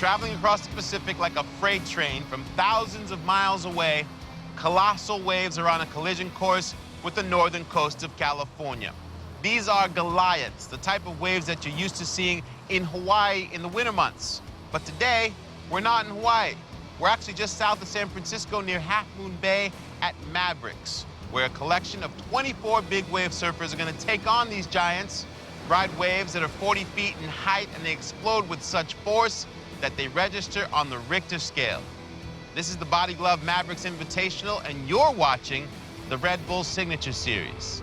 Traveling across the Pacific like a freight train from thousands of miles away, colossal waves are on a collision course with the northern coast of California. These are Goliaths, the type of waves that you're used to seeing in Hawaii in the winter months. But today, we're not in Hawaii. We're actually just south of San Francisco near Half Moon Bay at Mavericks, where a collection of 24 big wave surfers are going to take on these giants, ride waves that are 40 feet in height, and they explode with such force that they register on the Richter scale. This is the Body Glove Mavericks Invitational, and you're watching the Red Bull Signature Series.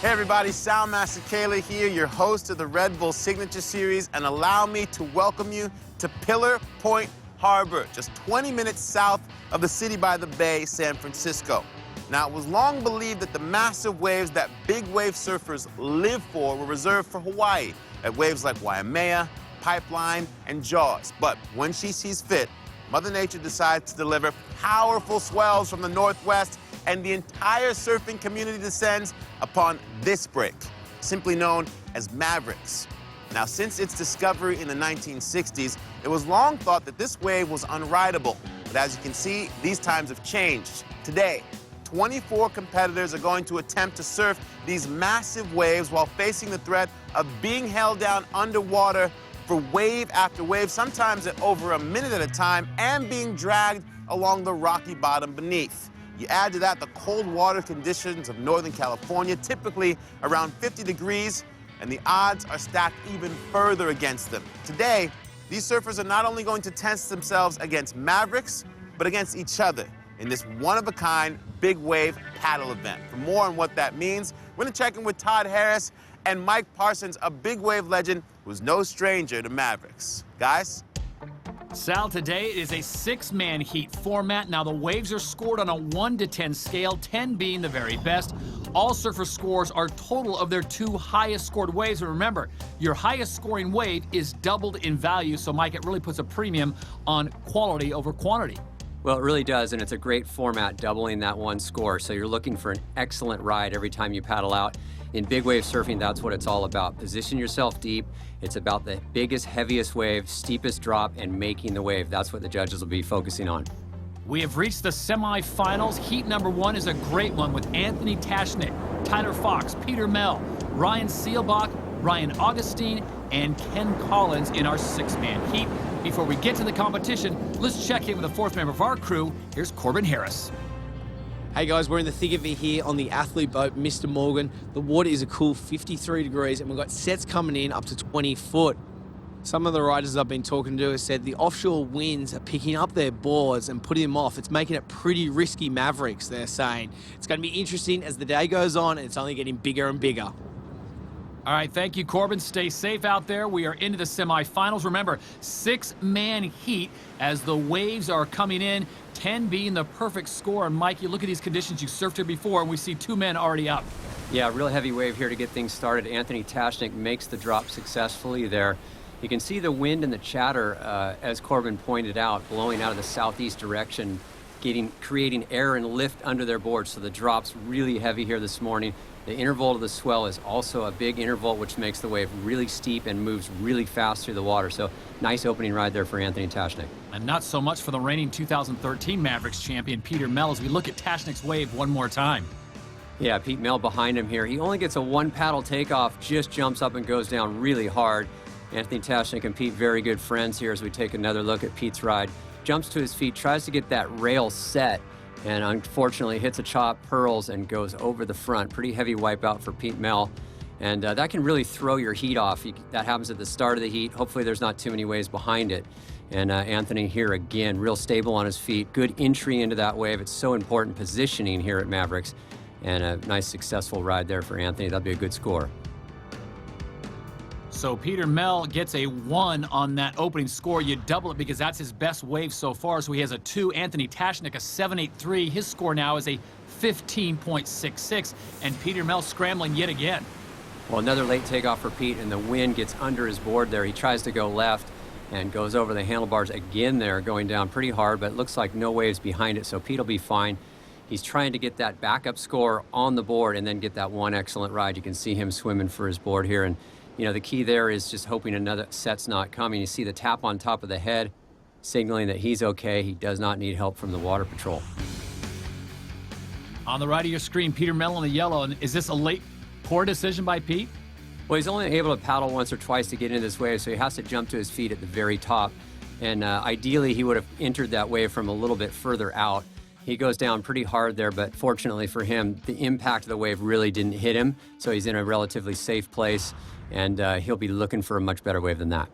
Hey everybody, Soundmaster Kayla here, your host of the Red Bull Signature Series, and allow me to welcome you to Pillar Point Harbor, just 20 minutes south of the city by the bay, San Francisco. Now, it was long believed that the massive waves that big wave surfers live for were reserved for Hawaii, at waves like Waimea, Pipeline, and Jaws. But when she sees fit, Mother Nature decides to deliver powerful swells from the northwest, and the entire surfing community descends upon this break, simply known as Mavericks. Now, since its discovery in the 1960s, it was long thought that this wave was unrideable. But as you can see, these times have changed. Today, 24 competitors are going to attempt to surf these massive waves while facing the threat of being held down underwater for wave after wave, sometimes at over a minute at a time, and being dragged along the rocky bottom beneath. You add to that the cold water conditions of Northern California, typically around 50 degrees, and the odds are stacked even further against them. Today, these surfers are not only going to test themselves against Mavericks, but against each other in this one-of-a-kind big wave paddle event. For more on what that means, we're going to check in with Todd Harris and Mike Parsons, a big wave legend who's no stranger to Mavericks. Guys? Sal, today is a 6-man heat format. Now, the waves are scored on a 1 to 10 scale, 10 being the very best. All surfer scores are total of their 2 highest scored waves. And remember, your highest scoring wave is doubled in value. So, Mike, it really puts a premium on quality over quantity. Well, it really does, and it's a great format, doubling that one score. So you're looking for an excellent ride every time you paddle out. In big wave surfing, that's what it's all about. Position yourself deep. It's about the biggest, heaviest wave, steepest drop, and making the wave. That's what the judges will be focusing on. We have reached the semifinals. Heat number 1 is a great one with Anthony Tashnick, Tyler Fox, Peter Mell, Ryan Seelbach, Ryan Augustine, and Ken Collins in our 6-man heat. Before we get to the competition, let's check in with the 4th member of our crew. Here's Corbin Harris. Hey guys, we're in the thick of it here on the athlete boat, Mr. Morgan. The water is a cool 53 degrees and we've got sets coming in up to 20 foot. Some of the riders I've been talking to have said the offshore winds are picking up their boards and putting them off. It's making it pretty risky Mavericks, they're saying. It's going to be interesting as the day goes on and it's only getting bigger and bigger. All right, thank you, Corbin. Stay safe out there. We are into the semifinals. Remember, 6-man heat as the waves are coming in, 10 being the perfect score. And Mike, you look at these conditions, you surfed here before, and we see 2 men already up. Yeah, real heavy wave here to get things started. Anthony Tashnick makes the drop successfully there. You can see the wind and the chatter, as Corbin pointed out, blowing out of the southeast direction, creating air and lift under their board. So the drop's really heavy here this morning. The interval of the swell is also a big interval, which makes the wave really steep and moves really fast through the water. So nice opening ride there for Anthony Tashnick. And not so much for the reigning 2013 Mavericks champion, Peter Mell, as we look at Tashnick's wave one more time. Yeah, Pete Mell behind him here. He only gets a 1 paddle takeoff, just jumps up and goes down really hard. Anthony Tashnik and Pete, very good friends here as we take another look at Pete's ride. Jumps to his feet, tries to get that rail set, and unfortunately hits a chop, pearls, and goes over the front. Pretty heavy wipeout for Pete Mel. And that can really throw your heat off. That happens at the start of the heat. Hopefully there's not too many waves behind it. And Anthony here again, real stable on his feet. Good entry into that wave. It's so important positioning here at Mavericks. And a nice successful ride there for Anthony. That'll be a good score. So Peter Mel gets a 1 on that opening score. You double it because that's his best wave so far. So he has a 2. Anthony Tashnik, a 7.83. His score now is a 15.66. And Peter Mel scrambling yet again. Well, another late takeoff for Pete, and the wind gets under his board there. He tries to go left and goes over the handlebars again there, going down pretty hard, but it looks like no waves behind it, so Pete will be fine. He's trying to get that backup score on the board and then get that one excellent ride. You can see him swimming for his board here, and you know, the key there is just hoping another set's not coming. You see the tap on top of the head, signaling that he's okay. He does not need help from the water patrol. On the right of your screen, Peter Mel in the yellow, and is this a late poor decision by Pete? Well, he's only able to paddle once or twice to get into this wave, so he has to jump to his feet at the very top. And ideally, he would have entered that wave from a little bit further out. He goes down pretty hard there, but fortunately for him, the impact of the wave really didn't hit him, so he's in a relatively safe place, and he'll be looking for a much better wave than that.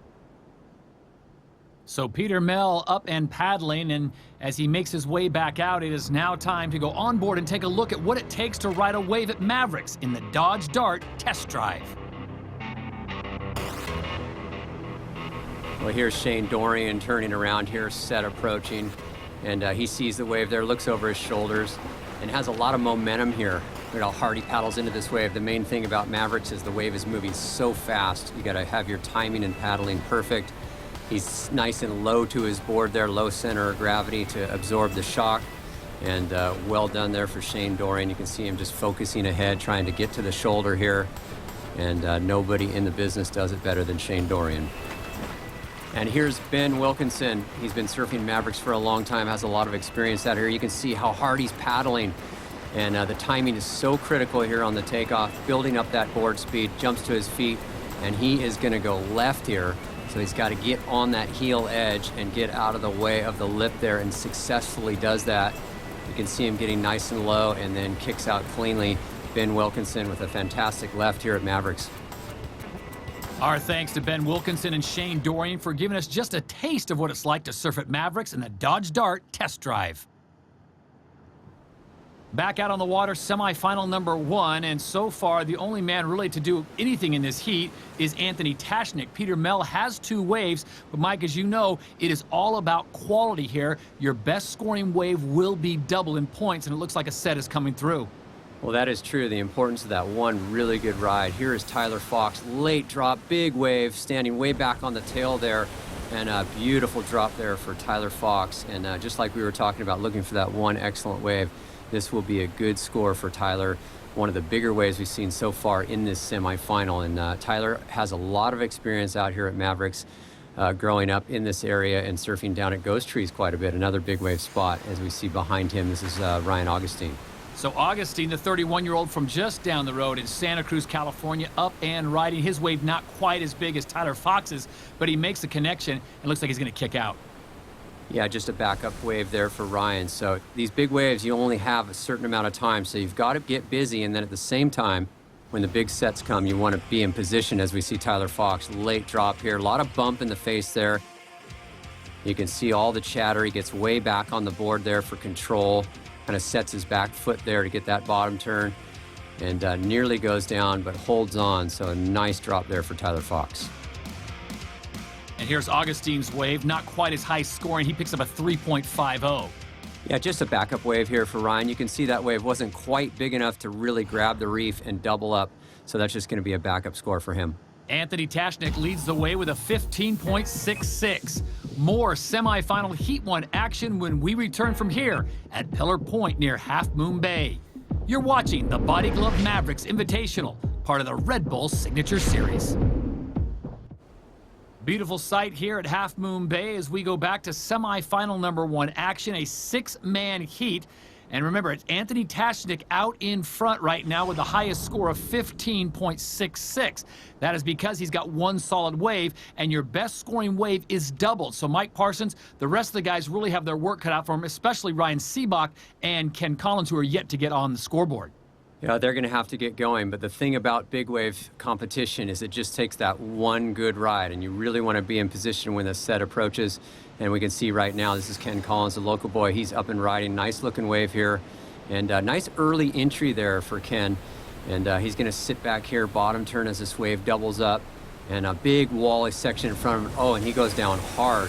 So Peter Mel up and paddling, and as he makes his way back out, it is now time to go on board and take a look at what it takes to ride a wave at Mavericks in the Dodge Dart Test Drive. Well, here's Shane Dorian turning around here, set approaching, and he sees the wave there, looks over his shoulders, and has a lot of momentum here. Look at how hard he paddles into this wave. The main thing about Mavericks is the wave is moving so fast. You gotta have your timing and paddling perfect. He's nice and low to his board there, low center of gravity to absorb the shock. And well done there for Shane Dorian. You can see him just focusing ahead, trying to get to the shoulder here. And nobody in the business does it better than Shane Dorian. And here's Ben Wilkinson. He's been surfing Mavericks for a long time, has a lot of experience out here. You can see how hard he's paddling. And the timing is so critical here on the takeoff, building up that board speed, jumps to his feet, and he is gonna go left here. So he's got to get on that heel edge and get out of the way of the lip there, and successfully does that. You can see him getting nice and low and then kicks out cleanly. Ben Wilkinson with a fantastic left here at Mavericks. Our thanks to Ben Wilkinson and Shane Dorian for giving us just a taste of what it's like to surf at Mavericks in the Dodge Dart Test Drive. Back out on the water, semifinal number 1, and so far the only man really to do anything in this heat is Anthony Tashnik. Peter Mel has 2 waves, but Mike, as you know, it is all about quality here. Your best scoring wave will be double in points, and it looks like a set is coming through. Well, that is true, the importance of that one really good ride. Here is Tyler Fox, late drop, big wave, standing way back on the tail there, and a beautiful drop there for Tyler Fox. And just like we were talking about, looking for that one excellent wave, this will be a good score for Tyler, one of the bigger waves we've seen so far in this semifinal. And Tyler has a lot of experience out here at Mavericks, growing up in this area and surfing down at Ghost Trees quite a bit, another big wave spot. As we see behind him, this is Ryan Augustine. So Augustine, the 31-year-old from just down the road in Santa Cruz, California, up and riding. His wave not quite as big as Tyler Fox's, but he makes the connection and looks like he's going to kick out. Yeah, just a backup wave there for Ryan. So these big waves, you only have a certain amount of time, so you've got to get busy, and then at the same time, when the big sets come, you want to be in position. As we see Tyler Fox, late drop here, a lot of bump in the face there. You can see all the chatter. He gets way back on the board there for control, kind of sets his back foot there to get that bottom turn, and nearly goes down, but holds on. So a nice drop there for Tyler Fox. And here's Augustine's wave, not quite as high scoring. He picks up a 3.50. Yeah, just a backup wave here for Ryan. You can see that wave wasn't quite big enough to really grab the reef and double up, so that's just going to be a backup score for him. Anthony Tashnik leads the way with a 15.66. More semifinal Heat 1 action when we return from here at Pillar Point near Half Moon Bay. You're watching the Body Glove Mavericks Invitational, part of the Red Bull Signature Series. Beautiful sight here at Half Moon Bay as we go back to semifinal number 1 action, a 6-man heat. And remember, it's Anthony Tashnik out in front right now with the highest score of 15.66. That is because he's got one solid wave, and your best scoring wave is doubled. So Mike Parsons, the rest of the guys really have their work cut out for him, especially Ryan Seabach and Ken Collins, who are yet to get on the scoreboard. Yeah, they're going to have to get going, but the thing about big wave competition is it just takes that one good ride, and you really want to be in position when the set approaches. And we can see right now, this is Ken Collins, the local boy. He's up and riding. Nice looking wave here, and nice early entry there for Ken. And he's going to sit back here, bottom turn as this wave doubles up, and a big wally section in front of him. Oh, and he goes down hard.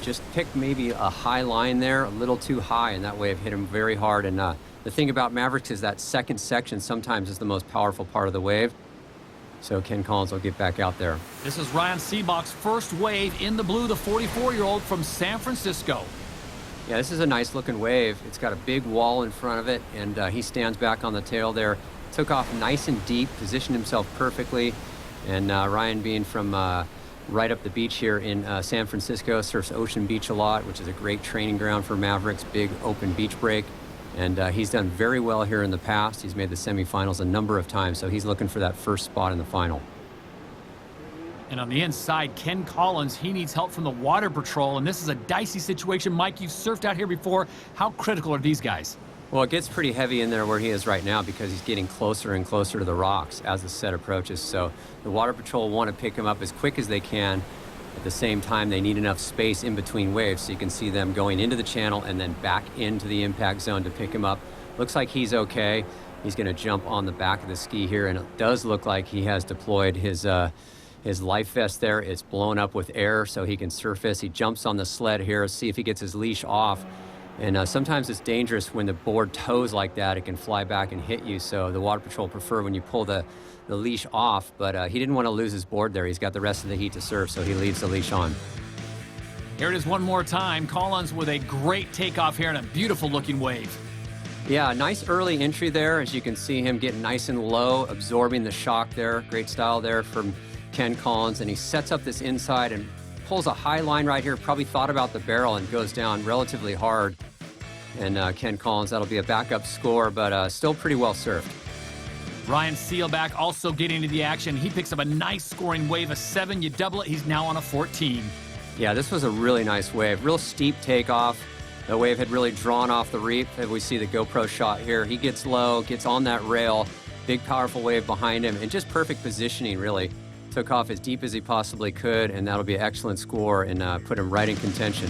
Just picked maybe a high line there, a little too high, and that wave hit him very hard. And the thing about Mavericks is that second section sometimes is the most powerful part of the wave. So Ken Collins will get back out there. This is Ryan Seabach's first wave in the blue, the 44-year-old from San Francisco. Yeah, this is a nice looking wave. It's got a big wall in front of it, and he stands back on the tail there. Took off nice and deep, positioned himself perfectly. And Ryan, being from right up the beach here in San Francisco, surfs Ocean Beach a lot, which is a great training ground for Mavericks, big open beach break. And he's done very well here in the past. He's made the semifinals a number of times, so he's looking for that first spot in the final. And on the inside, Ken Collins, he needs help from the water patrol, and this is a dicey situation. Mike, you've surfed out here before. How critical are these guys? Well, it gets pretty heavy in there where he is right now because he's getting closer and closer to the rocks as the set approaches. So the water patrol want to pick him up as quick as they can. At the same time, they need enough space in between waves, so you can see them going into the channel and then back into the impact zone to pick him up. Looks like he's okay. He's going to jump on the back of the ski here, and it does look like he has deployed his life vest there. It's blown up with air so he can surface. He jumps on the sled here, see if he gets his leash off. And sometimes it's dangerous when the board tows like that. It can fly back and hit you, so the water patrol prefer when you pull the leash off, but he didn't want to lose his board there. He's got the rest of the heat to surf, so he leaves the leash on. Here it is one more time. Collins with a great takeoff here and a beautiful looking wave. Yeah, nice early entry there, as you can see him getting nice and low, absorbing the shock there. Great style there from Ken Collins, and he sets up this inside and pulls a high line right here, probably thought about the barrel and goes down relatively hard. And Ken Collins, that'll be a backup score, but still pretty well surfed. Ryan Seabach also getting into the action. He picks up a nice scoring wave, a 7. You double it, he's now on a 14. Yeah, this was a really nice wave. Real steep takeoff. The wave had really drawn off the reef. As we see the GoPro shot here, he gets low, gets on that rail, big powerful wave behind him, and just perfect positioning, really. Took off as deep as he possibly could, and that'll be an excellent score and put him right in contention.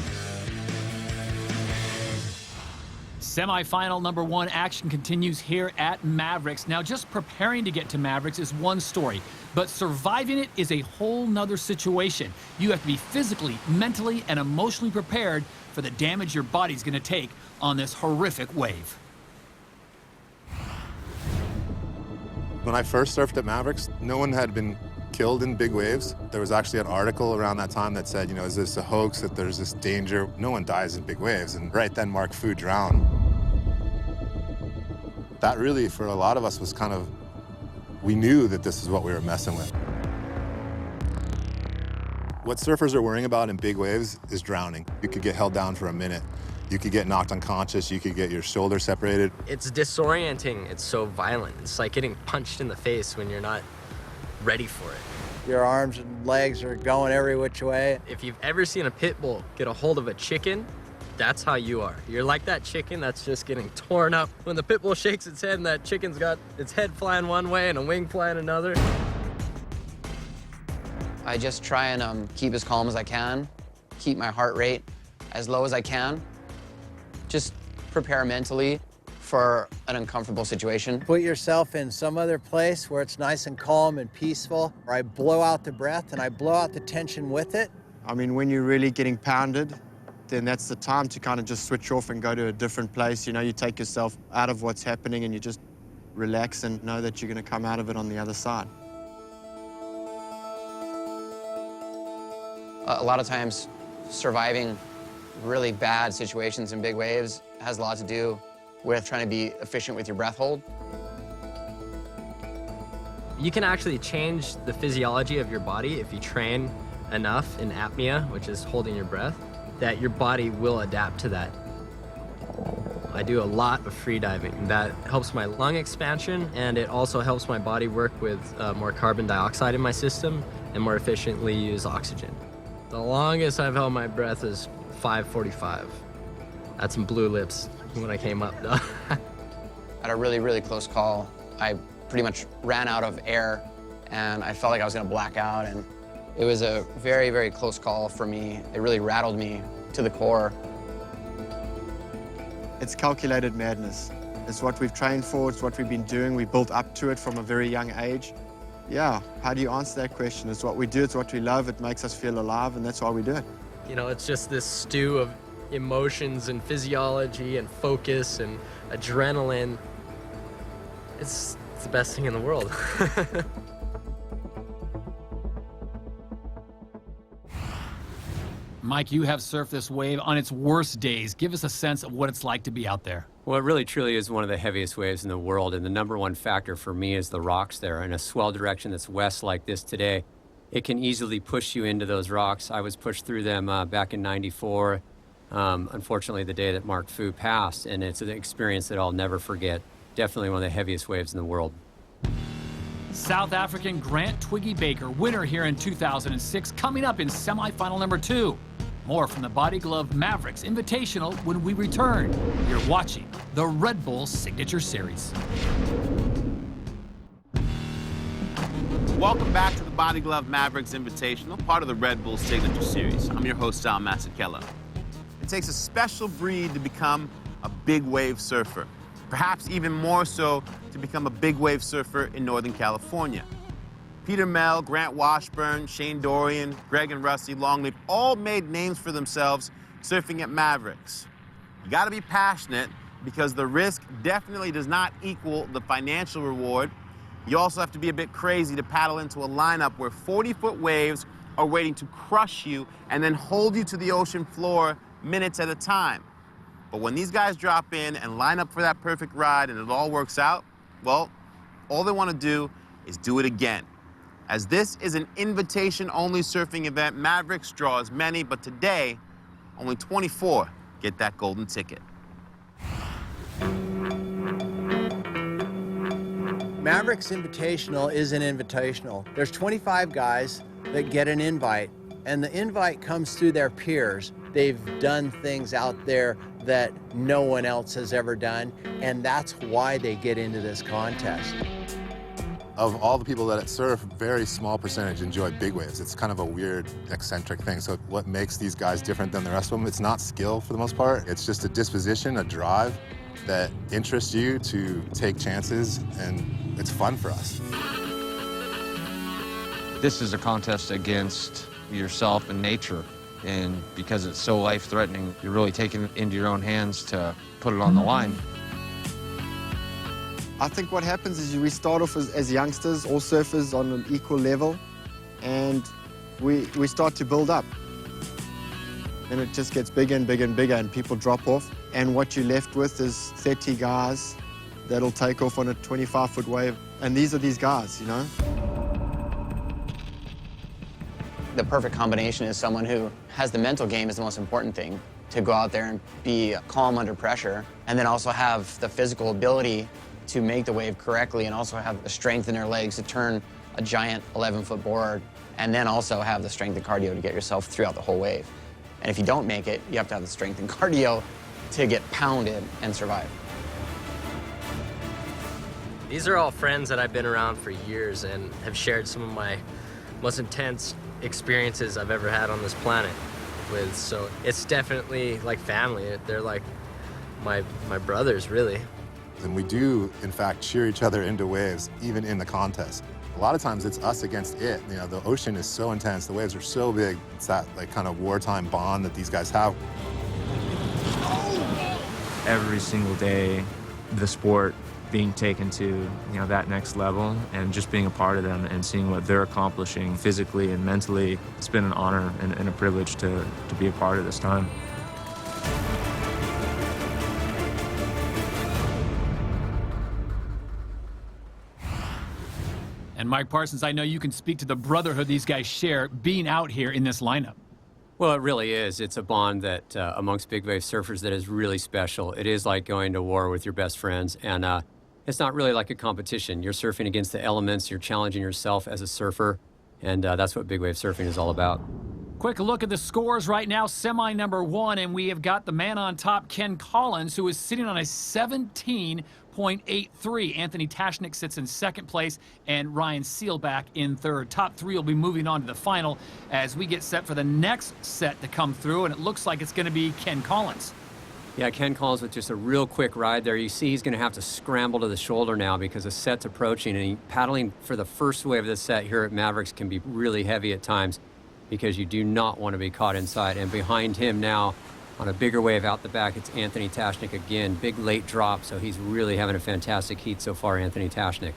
Semifinal number 1 action continues here at Mavericks. Now, just preparing to get to Mavericks is one story, but surviving it is a whole nother situation. You have to be physically, mentally, and emotionally prepared for the damage your body's going to take on this horrific wave. When I first surfed at Mavericks, no one had been killed in big waves. There was actually an article around that time that said, is this a hoax, that there's this danger? No one dies in big waves. And right then, Mark Fu drowned. That really, for a lot of us, was kind of, we knew that this is what we were messing with. What surfers are worrying about in big waves is drowning. You could get held down for a minute. You could get knocked unconscious. You could get your shoulder separated. It's disorienting. It's so violent. It's like getting punched in the face when you're not ready for it. Your arms and legs are going every which way. If you've ever seen a pit bull get a hold of a chicken, that's how you are. You're like that chicken that's just getting torn up. When the pit bull shakes its head and that chicken's got its head flying one way and a wing flying another. I just try and keep as calm as I can, keep my heart rate as low as I can. Just prepare mentally for an uncomfortable situation. Put yourself in some other place where it's nice and calm and peaceful, where I blow out the breath and I blow out the tension with it. I mean, when you're really getting pounded, then that's the time to kind of just switch off and go to a different place. You take yourself out of what's happening and you just relax and know that you're going to come out of it on the other side. A lot of times, surviving really bad situations in big waves has a lot to do with trying to be efficient with your breath hold. You can actually change the physiology of your body if you train enough in apnea, which is holding your breath, that your body will adapt to that. I do a lot of free diving. That helps my lung expansion, and it also helps my body work with more carbon dioxide in my system and more efficiently use oxygen. The longest I've held my breath is 5:45. I had some blue lips when I came up, though. At a really, really close call, I pretty much ran out of air, and I felt like I was gonna black out, and it was a very, very close call for me. It really rattled me to the core. It's calculated madness. It's what we've trained for, it's what we've been doing. We built up to it from a very young age. Yeah, how do you answer that question? It's what we do, it's what we love, it makes us feel alive, and that's why we do it. You know, it's just this stew of emotions and physiology and focus and adrenaline. It's the best thing in the world. Mike, you have surfed this wave on its worst days. Give us a sense of what it's like to be out there. Well, it really truly is one of the heaviest waves in the world, and the number one factor for me is the rocks there. In a swell direction that's west like this today, it can easily push you into those rocks. I was pushed through them back in '94, unfortunately the day that Mark Fu passed, and it's an experience that I'll never forget. Definitely one of the heaviest waves in the world. South African Grant Twiggy Baker, winner here in 2006, coming up in semifinal number 2. More from the Body Glove Mavericks Invitational when we return. You're watching the Red Bull Signature Series. Welcome back to the Body Glove Mavericks Invitational, part of the Red Bull Signature Series. I'm your host, Sion. It takes a special breed to become a big wave surfer. Perhaps even more so to become a big wave surfer in Northern California. Peter Mel, Grant Washburn, Shane Dorian, Greg and Rusty Longleaf all made names for themselves surfing at Mavericks. You gotta be passionate because the risk definitely does not equal the financial reward. You also have to be a bit crazy to paddle into a lineup where 40-foot waves are waiting to crush you and then hold you to the ocean floor minutes at a time. But when these guys drop in and line up for that perfect ride and it all works out, well, all they want to do is do it again. As this is an invitation-only surfing event, Mavericks draw as many, but today, only 24 get that golden ticket. Mavericks Invitational is an invitational. There's 25 guys that get an invite, and the invite comes through their peers. They've done things out there that no one else has ever done, and that's why they get into this contest. Of all the people that surf, very small percentage enjoy big waves. It's kind of a weird, eccentric thing. So what makes these guys different than the rest of them, it's not skill for the most part. It's just a disposition, a drive that interests you to take chances, and it's fun for us. This is a contest against yourself and nature. And because it's so life-threatening, you're really taking it into your own hands to put it on the line. I think what happens is we start off as youngsters, all surfers on an equal level, and we start to build up. And it just gets bigger and bigger and bigger, and people drop off. And what you're left with is 30 guys that'll take off on a 25-foot wave. And these are these guys, you know? The perfect combination is someone who has the mental game is the most important thing, to go out there and be calm under pressure, and then also have the physical ability to make the wave correctly, and also have the strength in their legs to turn a giant 11-foot board, and then also have the strength and cardio to get yourself throughout the whole wave. And if you don't make it, you have to have the strength and cardio to get pounded and survive. These are all friends that I've been around for years and have shared some of my most intense experiences I've ever had on this planet with. So it's definitely like family. They're like my brothers, really. And we do, in fact, cheer each other into waves, even in the contest. A lot of times it's us against it. You know, the ocean is so intense, the waves are so big. It's that like kind of wartime bond that these guys have. Every single day, the sport being taken to, that next level, and just being a part of them and seeing what they're accomplishing physically and mentally, it's been an honor and a privilege to be a part of this time. And Mike Parsons, I know you can speak to the brotherhood these guys share being out here in this lineup. Well, it really is. It's a bond that amongst big wave surfers that is really special. It is like going to war with your best friends, and it's not really like a competition. You're surfing against the elements. You're challenging yourself as a surfer, and that's what big wave surfing is all about. Quick look at the scores right now. Semi number 1, and we have got the man on top, Ken Collins, who is sitting on a 17.83. Anthony Tashnik sits in second place, and Ryan Sealback in third. Top 3 will be moving on to the final as we get set for the next set to come through, and it looks like it's going to be Ken Collins. Yeah, Ken Collins with just a real quick ride there. You see he's going to have to scramble to the shoulder now because the set's approaching, and paddling for the first wave of the set here at Mavericks can be really heavy at times because you do not want to be caught inside. And behind him now, on a bigger wave out the back, it's Anthony Tashnik again. Big late drop, so he's really having a fantastic heat so far, Anthony Tashnik.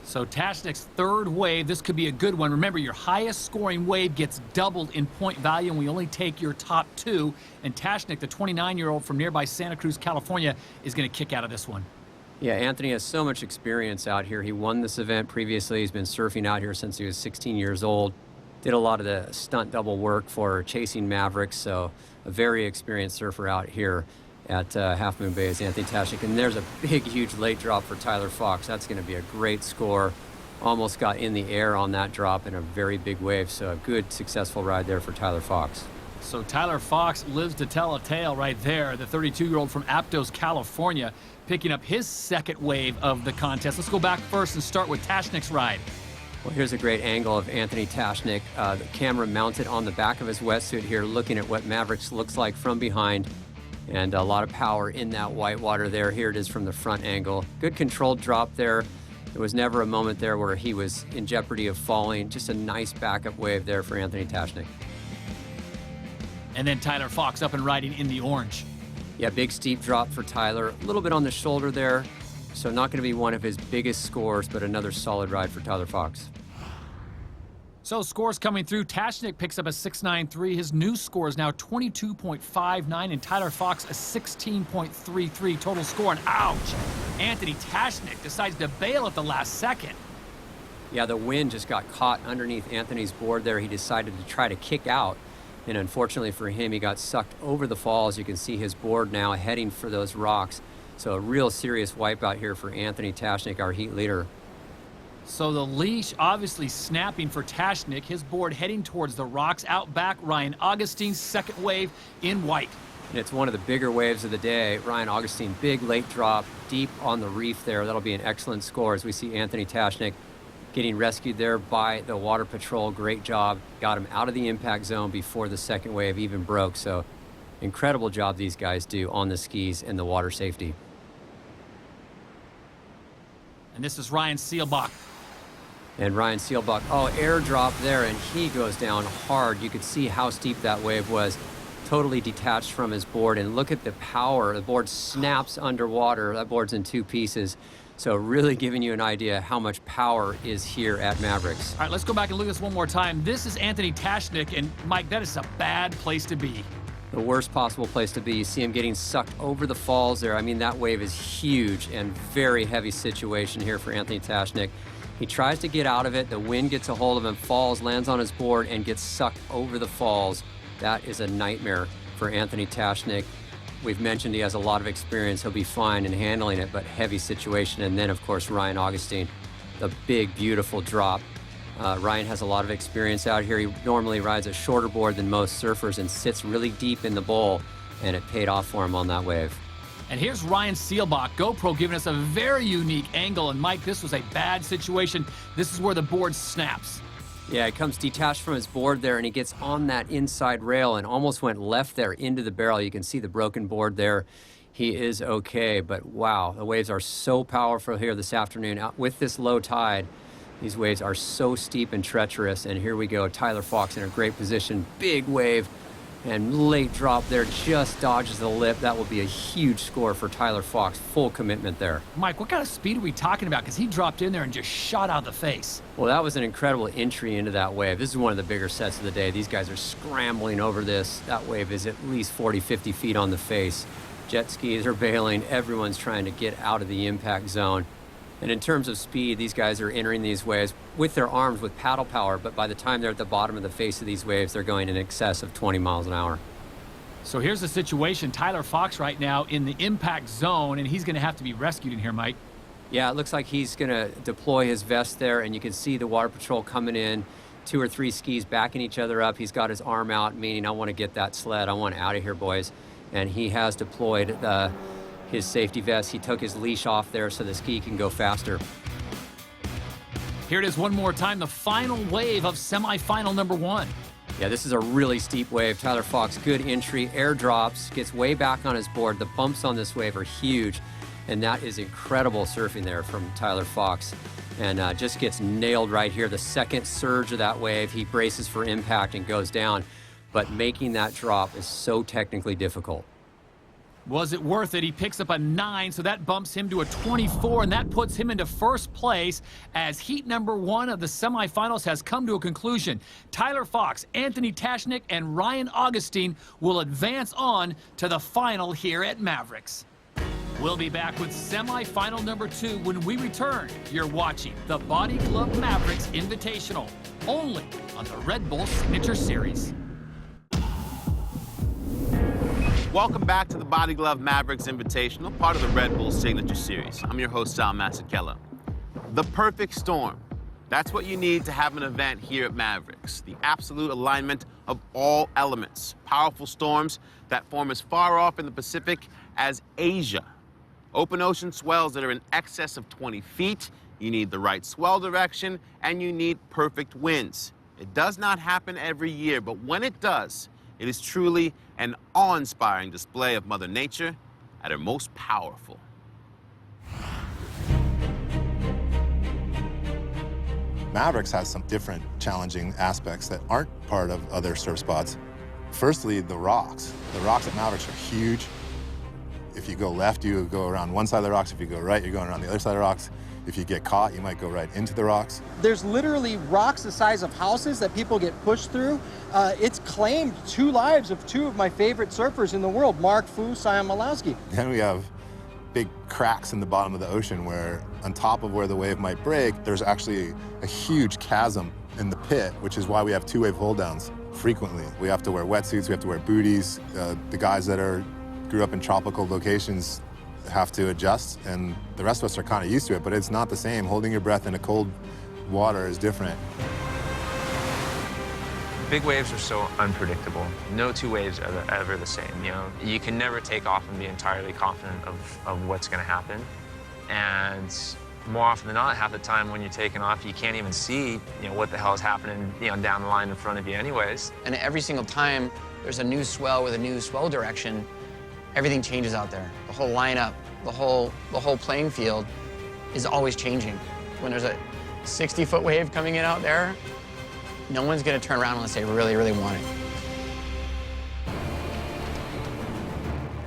So Tashnik's third wave, this could be a good one. Remember, your highest scoring wave gets doubled in point value, and we only take your top 2. And Tashnik, the 29-year-old from nearby Santa Cruz, California, is going to kick out of this one. Yeah, Anthony has so much experience out here. He won this event previously. He's been surfing out here since he was 16 years old. Did a lot of the stunt double work for Chasing Mavericks, so a very experienced surfer out here at Half Moon Bay is Anthony Tashnik. And there's a big, huge late drop for Tyler Fox. That's going to be a great score. Almost got in the air on that drop in a very big wave, so a good, successful ride there for Tyler Fox. So Tyler Fox lives to tell a tale right there. The 32-year-old from Aptos, California, picking up his second wave of the contest. Let's go back first and start with Tashnik's ride. Well, here's a great angle of Anthony Tashnik. The camera mounted on the back of his wetsuit here, looking at what Mavericks looks like from behind. And a lot of power in that white water there. Here it is from the front angle. Good controlled drop there. There was never a moment there where he was in jeopardy of falling. Just a nice backup wave there for Anthony Tashnik. And then Tyler Fox up and riding in the orange. Yeah, big steep drop for Tyler. A little bit on the shoulder there. So not going to be one of his biggest scores, but another solid ride for Tyler Fox. So scores coming through. Tashnik picks up a 6.93. His new score is now 22.59, and Tyler Fox a 16.33 total score. And ouch! Anthony Tashnik decides to bail at the last second. Yeah, the wind just got caught underneath Anthony's board there. He decided to try to kick out, and unfortunately for him, he got sucked over the falls. You can see his board now heading for those rocks. So a real serious wipeout here for Anthony Tashnik, our heat leader. So the leash obviously snapping for Tashnik. His board heading towards the rocks. Out back, Ryan Augustine's second wave in white. And it's one of the bigger waves of the day. Ryan Augustine, big late drop, deep on the reef there. That'll be an excellent score as we see Anthony Tashnik getting rescued there by the water patrol. Great job. Got him out of the impact zone before the second wave even broke. So incredible job these guys do on the skis and the water safety. And this is Ryan Sealbach. And Ryan Sealbach, airdrop there, and he goes down hard. You could see how steep that wave was. Totally detached from his board, and look at the power. The board snaps underwater. That board's in 2 pieces. So really giving you an idea how much power is here at Mavericks. All right, let's go back and look at this one more time. This is Anthony Tashnik, and Mike, that is a bad place to be. The worst possible place to be. You see him getting sucked over the falls there. I mean, that wave is huge and very heavy situation here for Anthony Tashnik. He tries to get out of it. The wind gets a hold of him, falls, lands on his board, and gets sucked over the falls. That is a nightmare for Anthony Tashnik. We've mentioned he has a lot of experience. He'll be fine in handling it, but heavy situation. And then, of course, Ryan Augustine, the big, beautiful drop. Ryan has a lot of experience out here. He normally rides a shorter board than most surfers and sits really deep in the bowl, and it paid off for him on that wave. And here's Ryan Sealbach, GoPro, giving us a very unique angle. And Mike, this was a bad situation. This is where the board snaps. Yeah, he comes detached from his board there, and he gets on that inside rail and almost went left there into the barrel. You can see the broken board there. He is okay, but wow, the waves are so powerful here this afternoon. With this low tide, these waves are so steep and treacherous. And here we go, Tyler Fox in a great position. Big wave. And late drop there, just dodges the lip. That will be a huge score for Tyler Fox. Full commitment there. Mike, what kind of speed are we talking about? Because he dropped in there and just shot out the face. Well, that was an incredible entry into that wave. This is one of the bigger sets of the day. These guys are scrambling over this. That wave is at least 40, 50 feet on the face. Jet skis are bailing. Everyone's trying to get out of the impact zone. And in terms of speed, these guys are entering these waves with their arms with paddle power, but by the time they're at the bottom of the face of these waves, they're going in excess of 20 miles an hour. So here's the situation. Tyler Fox right now in the impact zone, and he's going to have to be rescued in here, Mike. Yeah, it looks like he's going to deploy his vest there, and you can see the water patrol coming in, 2 or 3 skis backing each other up. He's got his arm out, meaning I want to get that sled. I want out of here, boys. And he has deployed his safety vest. He took his leash off there so the ski can go faster. Here it is one more time, the final wave of semifinal number 1. Yeah, this is a really steep wave. Tyler Fox, good entry, air drops, gets way back on his board. The bumps on this wave are huge, and that is incredible surfing there from Tyler Fox. And just gets nailed right here. The second surge of that wave, he braces for impact and goes down. But making that drop is so technically difficult. Was it worth it? He picks up a 9, so that bumps him to a 24, and that puts him into first place as heat number 1 of the semifinals has come to a conclusion. Tyler Fox, Anthony Tashnik, and Ryan Augustine will advance on to the final here at Mavericks. We'll be back with semifinal number 2 when we return. You're watching the Body Glove Mavericks Invitational, only on the Red Bull Signature Series. Welcome back to the Body Glove Mavericks Invitational, part of the Red Bull Signature Series. I'm your host, Sion Masekela. The perfect storm. That's what you need to have an event here at Mavericks. The absolute alignment of all elements. Powerful storms that form as far off in the Pacific as Asia. Open ocean swells that are in excess of 20 feet. You need the right swell direction, and you need perfect winds. It does not happen every year, but when it does, it is truly an awe-inspiring display of Mother Nature at her most powerful. Mavericks has some different challenging aspects that aren't part of other surf spots. Firstly, the rocks. The rocks at Mavericks are huge. If you go left, you go around one side of the rocks. If you go right, you're going around the other side of the rocks. If you get caught, you might go right into the rocks. There's literally rocks the size of houses that people get pushed through. It's claimed 2 lives of 2 of my favorite surfers in the world, Mark Fu, Sion Milosky. Then we have big cracks in the bottom of the ocean where on top of where the wave might break, there's actually a huge chasm in the pit, which is why we have 2-wave hold downs frequently. We have to wear wetsuits, we have to wear booties. The guys that grew up in tropical locations have to adjust, and the rest of us are kind of used to it, but it's not the same. Holding your breath in a cold water is different. Big waves are so unpredictable. No 2 waves are ever the same, you know? You can never take off and be entirely confident of what's gonna happen. And more often than not, half the time when you're taking off, you can't even see, you know, what the hell is happening, you know, down the line in front of you anyways. And every single time there's a new swell with a new swell direction, everything changes out there. The whole lineup, the whole playing field is always changing. When there's a 60-foot wave coming in out there, no one's gonna turn around unless they really, really want it.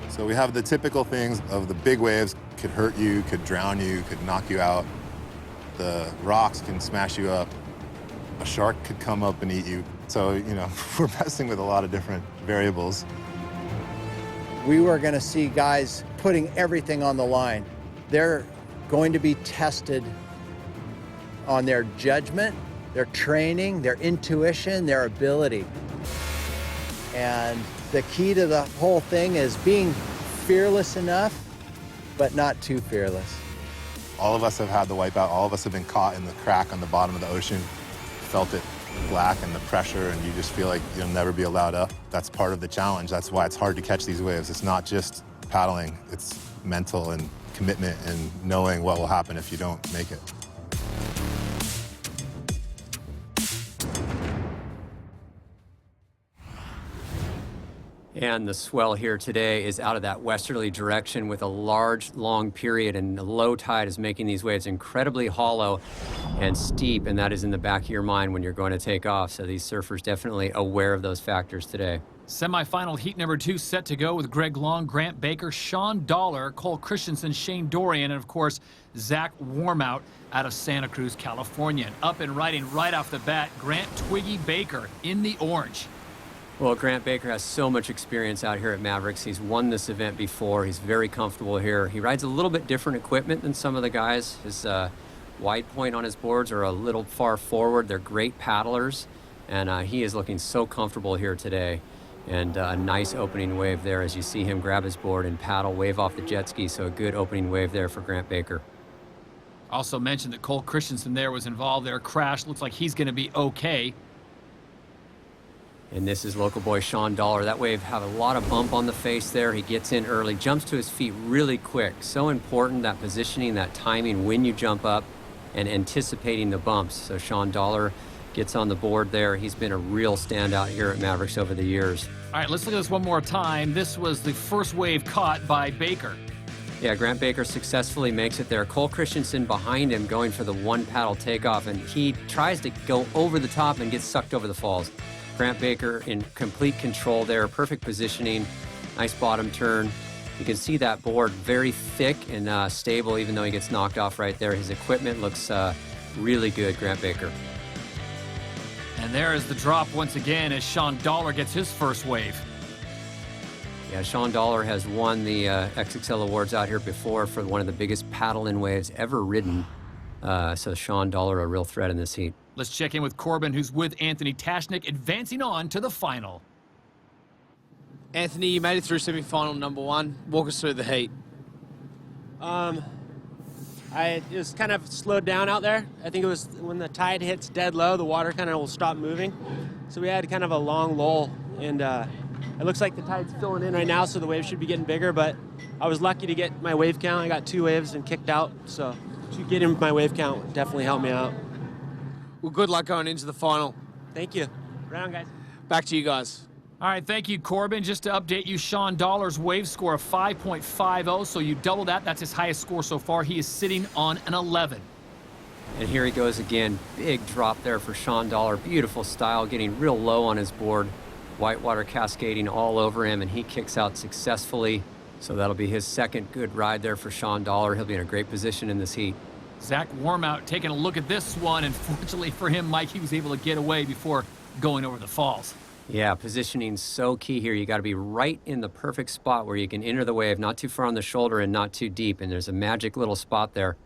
So we have the typical things of the big waves could hurt you, could drown you, could knock you out. The rocks can smash you up. A shark could come up and eat you. So, you know, we're messing with a lot of different variables. We were going to see guys putting everything on the line. They're going to be tested on their judgment, their training, their intuition, their ability. And the key to the whole thing is being fearless enough, but not too fearless. All of us have had the wipeout. All of us have been caught in the crack on the bottom of the ocean, felt it black and the pressure, and you just feel like you'll never be allowed up. That's part of the challenge. That's why it's hard to catch these waves. It's not just paddling. It's mental and commitment and knowing what will happen if you don't make it. And the swell here today is out of that westerly direction with a large, long period, and the low tide is making these waves incredibly hollow and steep, and that is in the back of your mind when you're going to take off. So these surfers definitely aware of those factors today. Semifinal heat number 2 set to go with Greg Long, Grant Baker, Sean Dollar, Cole Christensen, Shane Dorian, and of course, Zach Warmout out of Santa Cruz, California. And up and riding right off the bat, Grant Twiggy Baker in the orange. Well, Grant Baker has so much experience out here at Mavericks. He's won this event before. He's very comfortable here. He rides a little bit different equipment than some of the guys. His wide point on his boards are a little far forward. They're great paddlers, and he is looking so comfortable here today. And a nice opening wave there as you see him grab his board and paddle, wave off the jet ski. So a good opening wave there for Grant Baker. Also mentioned that Cole Christensen there was involved there. Crash. Looks like he's going to be okay. And this is local boy Sean Dollar. That wave had a lot of bump on the face there. He gets in early, jumps to his feet really quick. So important, that positioning, that timing when you jump up and anticipating the bumps. So Sean Dollar gets on the board there. He's been a real standout here at Mavericks over the years. All right, let's look at this one more time. This was the first wave caught by Baker. Yeah, Grant Baker successfully makes it there. Cole Christensen behind him going for the one paddle takeoff, and he tries to go over the top and gets sucked over the falls. Grant Baker in complete control there, perfect positioning, nice bottom turn. You can see that board very thick and stable, even though he gets knocked off right there. His equipment looks really good, Grant Baker. And there is the drop once again as Sean Dollar gets his first wave. Yeah, Sean Dollar has won the XXL Awards out here before for one of the biggest paddle-in waves ever ridden. So Sean Dollar, a real threat in this heat. Let's check in with Corbin, who's with Anthony Tashnik, advancing on to the final. Anthony, you made it through semi-final number 1. Walk us through the heat. I just kind of slowed down out there. I think it was when the tide hits dead low, the water kind of will stop moving. So we had kind of a long lull, and it looks like the tide's filling in right now, so the wave should be getting bigger, but I was lucky to get my wave count. I got 2 waves and kicked out, so to get in my wave count definitely helped me out. Well, good luck going into the final. Thank you. Right on, guys. Back to you guys. All right, thank you, Corbin. Just to update you, Sean Dollar's wave score of 5.50, so you double that. That's his highest score so far. He is sitting on an 11. And here he goes again. Big drop there for Sean Dollar. Beautiful style, getting real low on his board. Whitewater cascading all over him, and he kicks out successfully. So that'll be his second good ride there for Sean Dollar. He'll be in a great position in this heat. Zach Warmout taking a look at this one, and fortunately for him, Mike, he was able to get away before going over the falls. Yeah, positioning so key here. You got to be right in the perfect spot where you can enter the wave, not too far on the shoulder and not too deep. And there's a magic little spot there.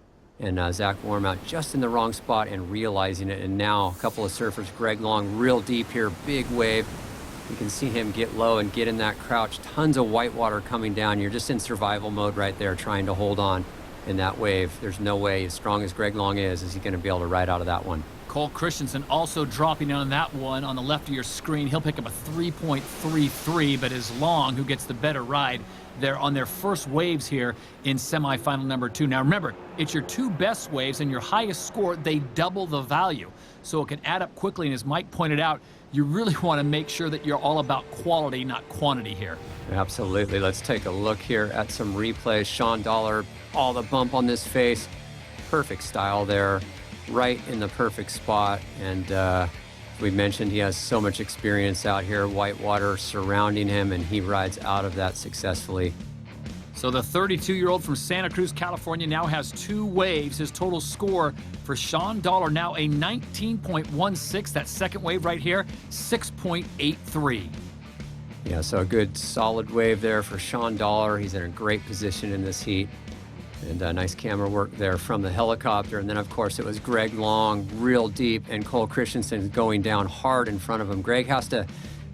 And Zach Warmout just in the wrong spot and realizing it. And now a couple of surfers, Greg Long, real deep here, big wave. You can see him get low and get in that crouch. Tons of white water coming down. You're just in survival mode right there, trying to hold on in that wave. There's no way, as strong as Greg Long is he going to be able to ride out of that one. Cole Christensen also dropping on that one on the left of your screen. He'll pick up a 3.33, but is Long who gets the better ride there on their first waves here in semifinal number 2. Now remember, it's your 2 best waves, and your highest score, they double the value. So it can add up quickly, and as Mike pointed out, you really want to make sure that you're all about quality, not quantity here. Absolutely. Let's take a look here at some replays. Sean Dollar, all the bump on this face. Perfect style there. Right in the perfect spot. And we mentioned he has so much experience out here. Whitewater surrounding him, and he rides out of that successfully. So the 32-year-old from Santa Cruz, California now has 2 waves. His total score for Sean Dollar now a 19.16. That second wave right here, 6.83. Yeah, so a good solid wave there for Sean Dollar. He's in a great position in this heat. And nice camera work there from the helicopter. And then, of course, it was Greg Long, real deep, and Cole Christensen going down hard in front of him. Greg has to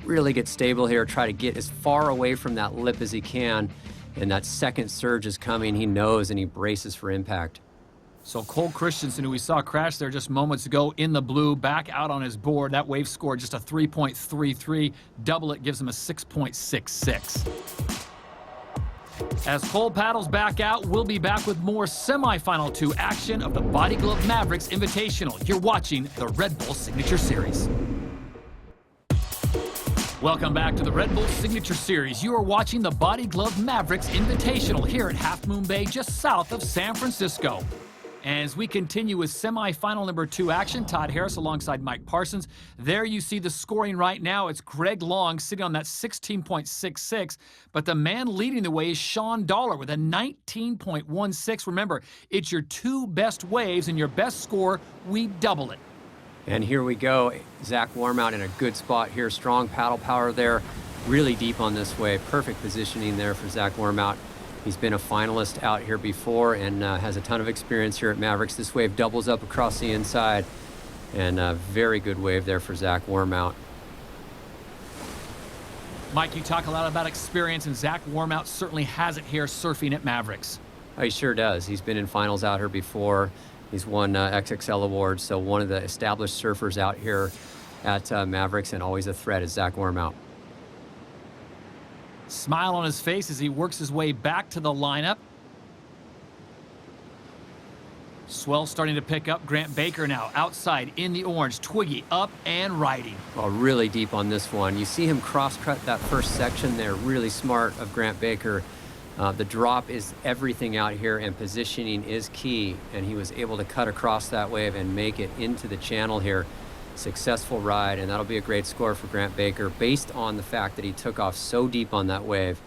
really get stable here, try to get as far away from that lip as he can. And that second surge is coming. He knows, and he braces for impact. So Cole Christensen, who we saw crash there just moments ago in the blue, back out on his board. That wave scored just a 3.33. Double it gives him a 6.66. As Cole paddles back out, we'll be back with more semifinal 2 action of the Body Glove Mavericks Invitational. You're watching the Red Bull Signature Series. Welcome back to the Red Bull Signature Series. You are watching the Body Glove Mavericks Invitational here at Half Moon Bay, just south of San Francisco. As we continue with semifinal number 2 action, Todd Harris alongside Mike Parsons. There you see the scoring right now. It's Greg Long sitting on that 16.66, but the man leading the way is Sean Dollar with a 19.16. Remember, it's your 2 best waves, and your best score, we double it. And here we go. Zach Warmout in a good spot here. Strong paddle power there. Really deep on this wave. Perfect positioning there for Zach Warmout. He's been a finalist out here before and has a ton of experience here at Mavericks. This wave doubles up across the inside. And a very good wave there for Zach Warmout. Mike, you talk a lot about experience, and Zach Warmout certainly has it here surfing at Mavericks. He sure does. He's been in finals out here before. He's won XXL awards, so one of the established surfers out here at Mavericks, and always a threat is Zach Warmout. Smile on his face as he works his way back to the lineup. Swell starting to pick up. Grant Baker now outside in the orange. Twiggy up and riding. Oh, really deep on this one. You see him cross-cut that first section there. Really smart of Grant Baker. The drop is everything out here, and positioning is key. And he was able to cut across that wave and make it into the channel here. Successful ride, and that'll be a great score for Grant Baker based on the fact that he took off so deep on that wave.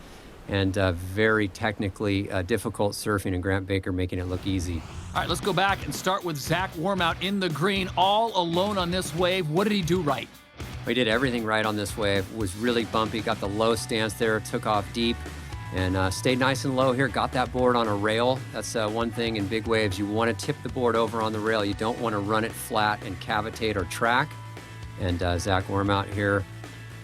And very technically difficult surfing, and Grant Baker making it look easy. All right, let's go back and start with Zach Warmout in the green, all alone on this wave. What did he do right? He did everything right on this wave. Was really bumpy, got the low stance there, took off deep, and stayed nice and low here. Got that board on a rail. That's one thing in big waves. You want to tip the board over on the rail. You don't want to run it flat and cavitate or track. And Zach Warmout here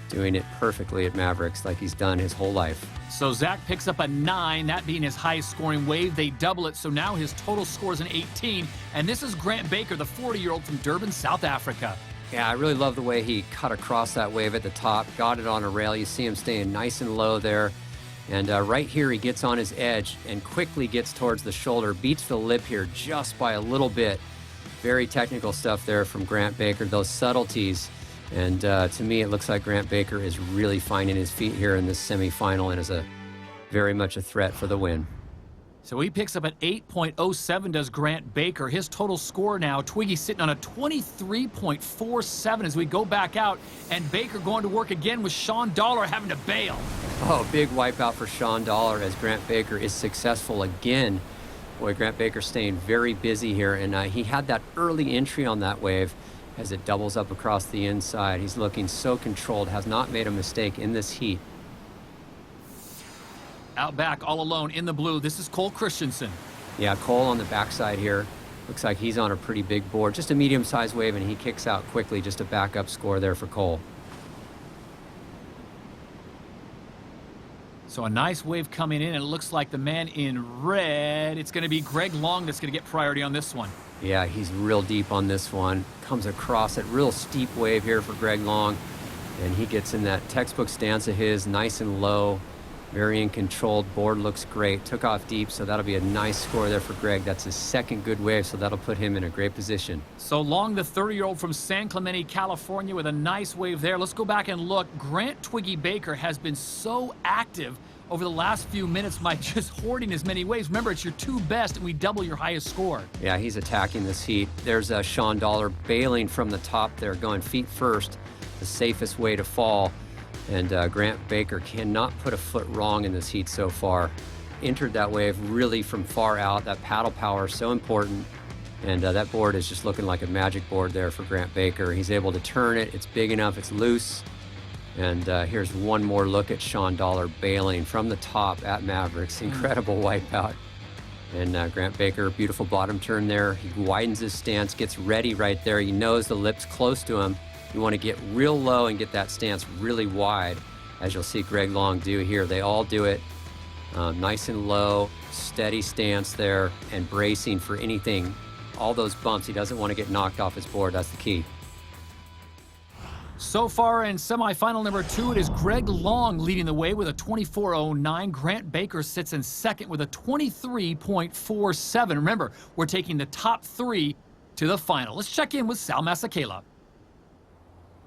doing it perfectly at Mavericks like he's done his whole life. So Zach picks up a 9, that being his highest scoring wave. They double it, so now his total score is an 18. And this is Grant Baker, the 40-year-old from Durban, South Africa. Yeah, I really love the way he cut across that wave at the top, got it on a rail. You see him staying nice and low there. And right here, he gets on his edge and quickly gets towards the shoulder, beats the lip here just by a little bit. Very technical stuff there from Grant Baker, those subtleties. And to me, it looks like Grant Baker is really finding his feet here in this semifinal and is very much a threat for the win. So he picks up an 8.07, does Grant Baker. His total score now, Twiggy sitting on a 23.47 as we go back out. And Baker going to work again with Sean Dollar having to bail. Oh, big wipeout for Sean Dollar as Grant Baker is successful again. Boy, Grant Baker staying very busy here. And he had that early entry on that wave as it doubles up across the inside. He's looking so controlled, has not made a mistake in this heat. Out back, all alone in the blue, this is Cole Christensen. Yeah, Cole on the backside here. Looks like he's on a pretty big board. Just a medium-sized wave, and he kicks out quickly. Just a backup score there for Cole. So a nice wave coming in, and it looks like the man in red, it's going to be Greg Long that's going to get priority on this one. Yeah, he's real deep on this one. Comes across that real steep wave here for Greg Long. And he gets in that textbook stance of his, nice and low. Very in control. Board looks great. Took off deep, so that'll be a nice score there for Greg. That's his second good wave, so that'll put him in a great position. So Long, the 30-year-old from San Clemente, California, with a nice wave there. Let's go back and look. Grant Twiggy Baker has been so active over the last few minutes, Mike, just hoarding as many waves. Remember, it's your 2 best, and we double your highest score. Yeah, he's attacking this heat. There's Sean Dollar bailing from the top there, going feet first, the safest way to fall. And Grant Baker cannot put a foot wrong in this heat so far. Entered that wave really from far out. That paddle power is so important. And that board is just looking like a magic board there for Grant Baker. He's able to turn it. It's big enough. It's loose. And here's one more look at Sean Dollar bailing from the top at Mavericks. Incredible wipeout. And Grant Baker, beautiful bottom turn there. He widens his stance, gets ready right there. He knows the lip's close to him. You want to get real low and get that stance really wide, as you'll see Greg Long do here. They all do it nice and low, steady stance there, and bracing for anything. All those bumps, he doesn't want to get knocked off his board. That's the key. So far in semifinal number 2, it is Greg Long leading the way with a 24.09. Grant Baker sits in second with a 23.47. Remember, we're taking the top 3 to the final. Let's check in with Sal Masekela.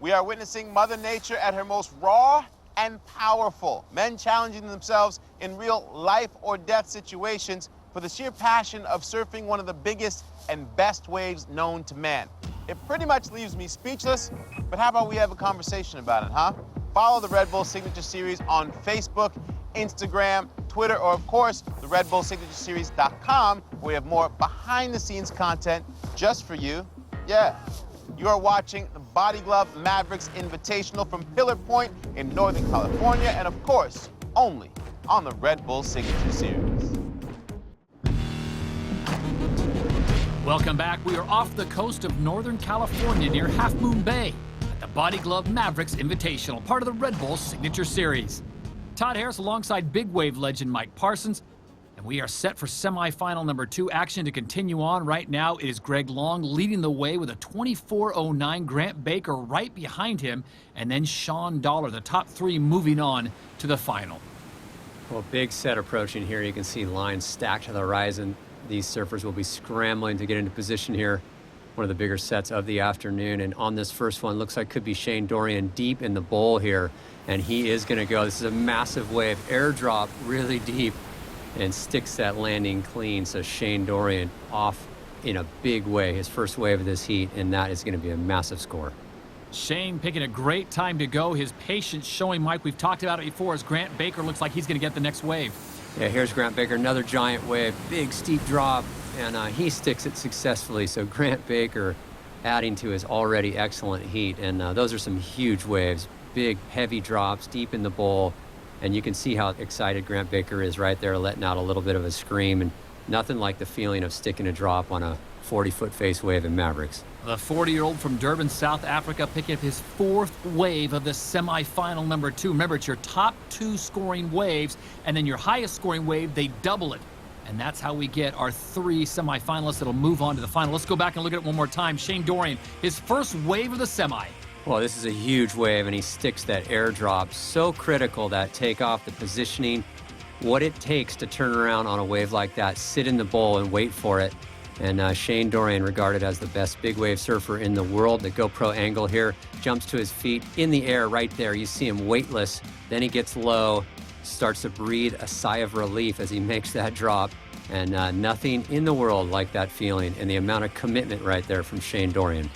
We are witnessing Mother Nature at her most raw and powerful. Men challenging themselves in real life or death situations for the sheer passion of surfing one of the biggest and best waves known to man. It pretty much leaves me speechless, but how about we have a conversation about it, huh? Follow the Red Bull Signature Series on Facebook, Instagram, Twitter, or of course, the RedBullSignatureSeries.com, where we have more behind-the-scenes content just for you. Yeah, You are watching the Body Glove Mavericks Invitational from Pillar Point in Northern California, and of course, only on the Red Bull Signature Series. Welcome back. We are off the coast of Northern California near Half Moon Bay at the Body Glove Mavericks Invitational, part of the Red Bull Signature Series. Todd Harris alongside big wave legend Mike Parsons. And we are set for semifinal number 2 action to continue on. Right now, it is Greg Long leading the way with a 24.09. Grant Baker right behind him. And then Sean Dollar, the top 3 moving on to the final. Well, big set approaching here. You can see lines stacked to the horizon. These surfers will be scrambling to get into position here. One of the bigger sets of the afternoon. And on this first one, looks like could be Shane Dorian deep in the bowl here. And he is going to go. This is a massive wave. Airdrop really deep. And sticks that landing clean. So Shane Dorian off in a big way, his first wave of this heat, and that is going to be a massive score. Shane picking a great time to go. His patience showing, Mike. We've talked about it before as Grant Baker looks like he's going to get the next wave. Yeah, here's Grant Baker, another giant wave, big steep drop, and he sticks it successfully. So Grant Baker adding to his already excellent heat, and those are some huge waves, big heavy drops deep in the bowl. And you can see how excited Grant Baker is right there, letting out a little bit of a scream. And nothing like the feeling of sticking a drop on a 40-foot face wave in Mavericks. The 40-year-old from Durban, South Africa, picking up his 4th wave of the semifinal number 2. Remember, it's your top 2 scoring waves, and then your highest scoring wave, they double it. And that's how we get our 3 semifinalists that'll move on to the final. Let's go back and look at it one more time. Shane Dorian, his first wave of the semi. Well, this is a huge wave, and he sticks that airdrop. So critical, that takeoff, the positioning, what it takes to turn around on a wave like that, sit in the bowl and wait for it. And Shane Dorian, regarded as the best big wave surfer in the world. The GoPro angle here, jumps to his feet in the air right there. You see him weightless. Then he gets low, starts to breathe a sigh of relief as he makes that drop. And nothing in the world like that feeling and the amount of commitment right there from Shane Dorian.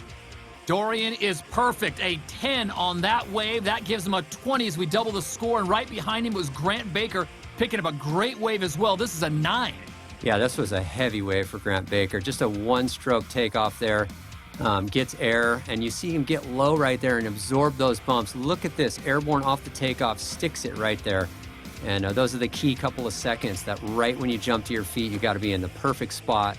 Dorian is perfect. A 10 on that wave. That gives him a 20 as we double the score. And right behind him was Grant Baker picking up a great wave as well. This is a 9. Yeah, this was a heavy wave for Grant Baker. Just a one-stroke takeoff there. Gets air, and you see him get low right there and absorb those bumps. Look at this. Airborne off the takeoff, sticks it right there. And those are the key couple of seconds that right when you jump to your feet, you got to be in the perfect spot.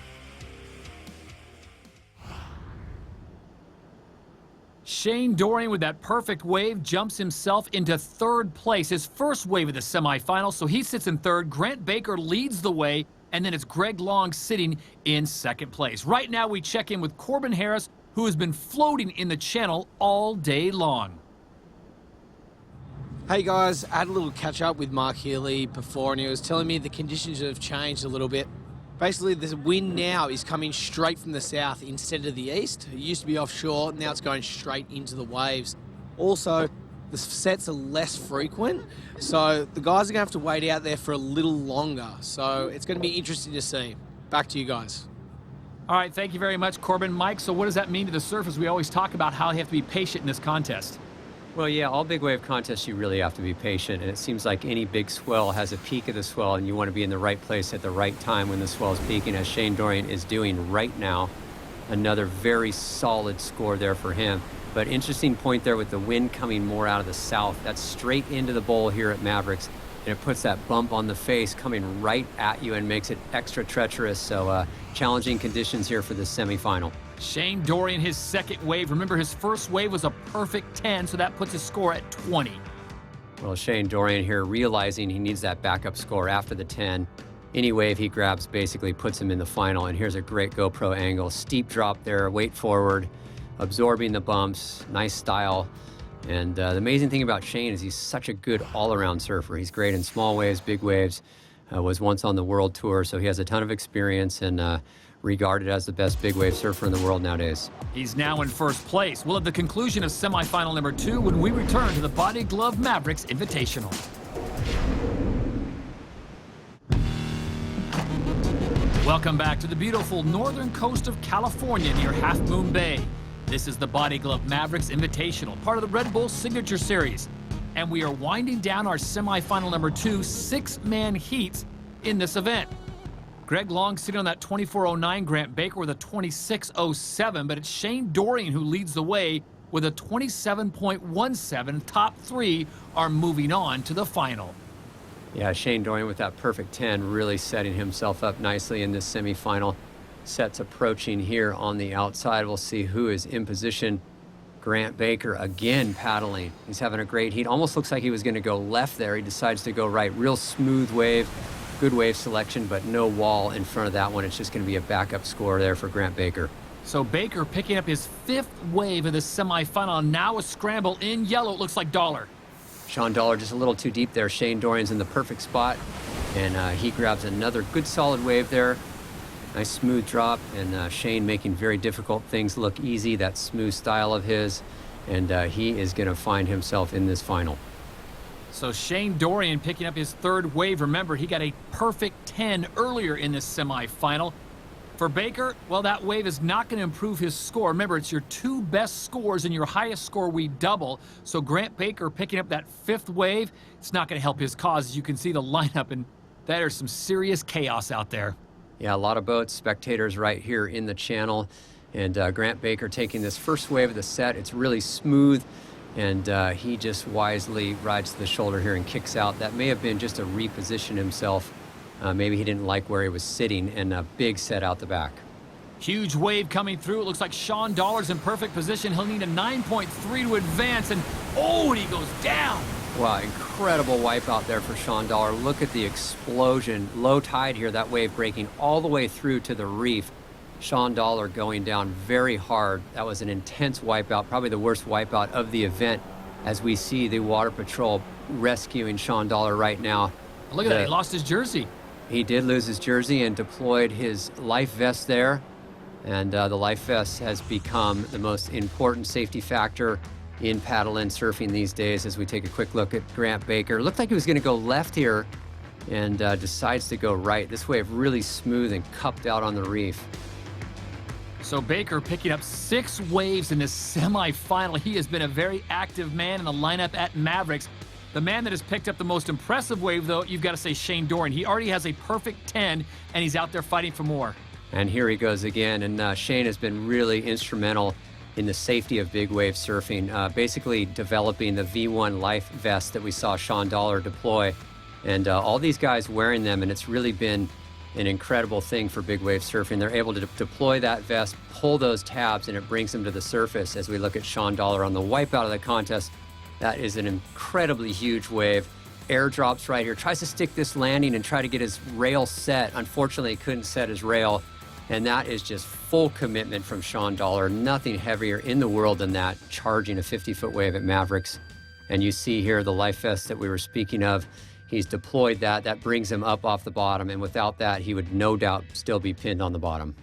Shane Dorian with that perfect wave jumps himself into 3rd place, his first wave of the semifinals, so he sits in 3rd. Grant Baker leads the way, and then it's Greg Long sitting in 2nd place. Right now we check in with Corbin Harris, who has been floating in the channel all day long. Hey guys, I had a little catch up with Mark Healy before, and he was telling me the conditions have changed a little bit. Basically, the wind now is coming straight from the south instead of the east. It used to be offshore, now it's going straight into the waves. Also, the sets are less frequent, so the guys are going to have to wait out there for a little longer. So it's going to be interesting to see. Back to you guys. All right, thank you very much, Corbin. Mike, so what does that mean to the surfers? We always talk about how they have to be patient in this contest. Well, yeah, all big wave contests, you really have to be patient, and it seems like any big swell has a peak of the swell, and you want to be in the right place at the right time when the swell is peaking, as Shane Dorian is doing right now. Another very solid score there for him. But interesting point there with the wind coming more out of the south. That's straight into the bowl here at Mavericks, and it puts that bump on the face coming right at you and makes it extra treacherous. So challenging conditions here for this semifinal. Shane Dorian, his 2nd wave. Remember, his first wave was a perfect 10, so that puts his score at 20. Well, Shane Dorian here realizing he needs that backup score after the 10. Any wave he grabs basically puts him in the final, and here's a great GoPro angle. Steep drop there, weight forward, absorbing the bumps, nice style. And the amazing thing about Shane is he's such a good all-around surfer. He's great in small waves, big waves, was once on the world tour, so he has a ton of experience and regarded as the best big wave surfer in the world nowadays. He's now in 1st place. We'll have the conclusion of semifinal number 2 when we return to the Body Glove Mavericks Invitational. Welcome back to the beautiful northern coast of California near Half Moon Bay. This is the Body Glove Mavericks Invitational, part of the Red Bull Signature Series. And we are winding down our semifinal number 2 6-man heats in this event. Greg Long sitting on that 24.09, Grant Baker with a 26.07, but it's Shane Dorian who leads the way with a 27.17. Top three are moving on to the final. Yeah, Shane Dorian with that perfect 10, really setting himself up nicely in this semifinal. Sets approaching here on the outside. We'll see who is in position. Grant Baker again paddling. He's having a great heat. Almost looks like he was going to go left there. He decides to go right. Real smooth wave. Good wave selection, but no wall in front of that one. It's just going to be a backup score there for Grant Baker. So Baker picking up his 5th wave of the semifinal. Now a scramble in yellow. It looks like Dollar. Sean Dollar just a little too deep there. Shane Dorian's in the perfect spot, and he grabs another good solid wave there. Nice smooth drop, and Shane making very difficult things look easy, that smooth style of his, and he is going to find himself in this final. So Shane Dorian picking up his 3rd wave. Remember, he got a perfect 10 earlier in this semifinal. For Baker, well, that wave is not going to improve his score. Remember, it's your 2 best scores, and your highest score we double. So Grant Baker picking up that 5th wave, it's not going to help his cause. As you can see the lineup, and there's some serious chaos out there. Yeah, a lot of boats, spectators right here in the channel. And Grant Baker taking this first wave of the set. It's really smooth, and he just wisely rides to the shoulder here and kicks out. That may have been just a reposition himself. Maybe he didn't like where he was sitting, and a big set out the back. Huge wave coming through. It looks like Sean Dollar's in perfect position. He'll need a 9.3 to advance, and oh, and he goes down. Wow, incredible wipeout there for Sean Dollar. Look at the explosion. Low tide here, that wave breaking all the way through to the reef. Sean Dollar going down very hard. That was an intense wipeout, probably the worst wipeout of the event, as we see the Water Patrol rescuing Sean Dollar right now. Look at that, he lost his jersey. He did lose his jersey and deployed his life vest there. And the life vest has become the most important safety factor in paddle and surfing these days. As we take a quick look at Grant Baker. Looked like he was going to go left here, and decides to go right. This wave really smooth and cupped out on the reef. So Baker picking up 6 waves in this semifinal. He has been a very active man in the lineup at Mavericks. The man that has picked up the most impressive wave, though, you've got to say Shane Dorian. He already has a perfect 10, and he's out there fighting for more. And here he goes again, and Shane has been really instrumental in the safety of big wave surfing, basically developing the V1 life vest that we saw Sean Dollar deploy. And all these guys wearing them, and it's really been an incredible thing for big wave surfing. They're able to deploy that vest, pull those tabs, and it brings them to the surface. As we look at Sean Dollar on the wipeout of the contest, that is an incredibly huge wave. Airdrops right here, tries to stick this landing and try to get his rail set. Unfortunately, he couldn't set his rail. And that is just full commitment from Sean Dollar. Nothing heavier in the world than that, charging a 50-foot wave at Mavericks. And you see here the life vest that we were speaking of. He's deployed that. That brings him up off the bottom. And without that, he would no doubt still be pinned on the bottom.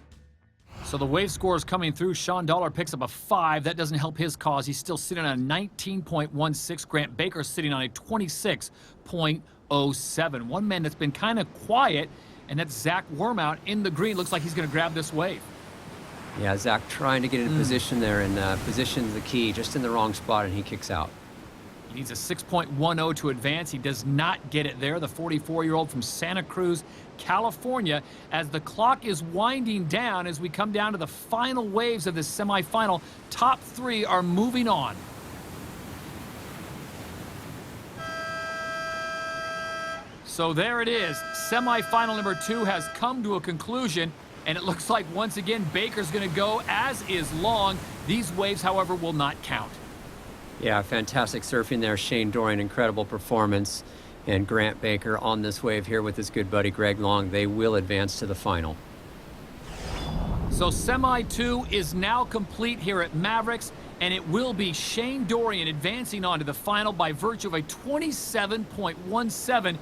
So the wave scores coming through. Sean Dollar picks up a 5. That doesn't help his cause. He's still sitting on a 19.16. Grant Baker sitting on a 26.07. One man that's been kind of quiet, and that's Zach Wormout in the green. Looks like he's going to grab this wave. Yeah, Zach trying to get in position there, and position's the key, just in the wrong spot, and he kicks out. He needs a 6.10 to advance. He does not get it there. The 44-year-old from Santa Cruz, California, as the clock is winding down as we come down to the final waves of this semifinal. Top 3 are moving on. So there it is. Semifinal number 2 has come to a conclusion, and it looks like once again Baker's going to go, as is Long. These waves, however, will not count. Yeah, fantastic surfing there. Shane Dorian, incredible performance. And Grant Baker on this wave here with his good buddy Greg Long. They will advance to the final. So Semi 2 is now complete here at Mavericks, and it will be Shane Dorian advancing on to the final by virtue of a 27.17.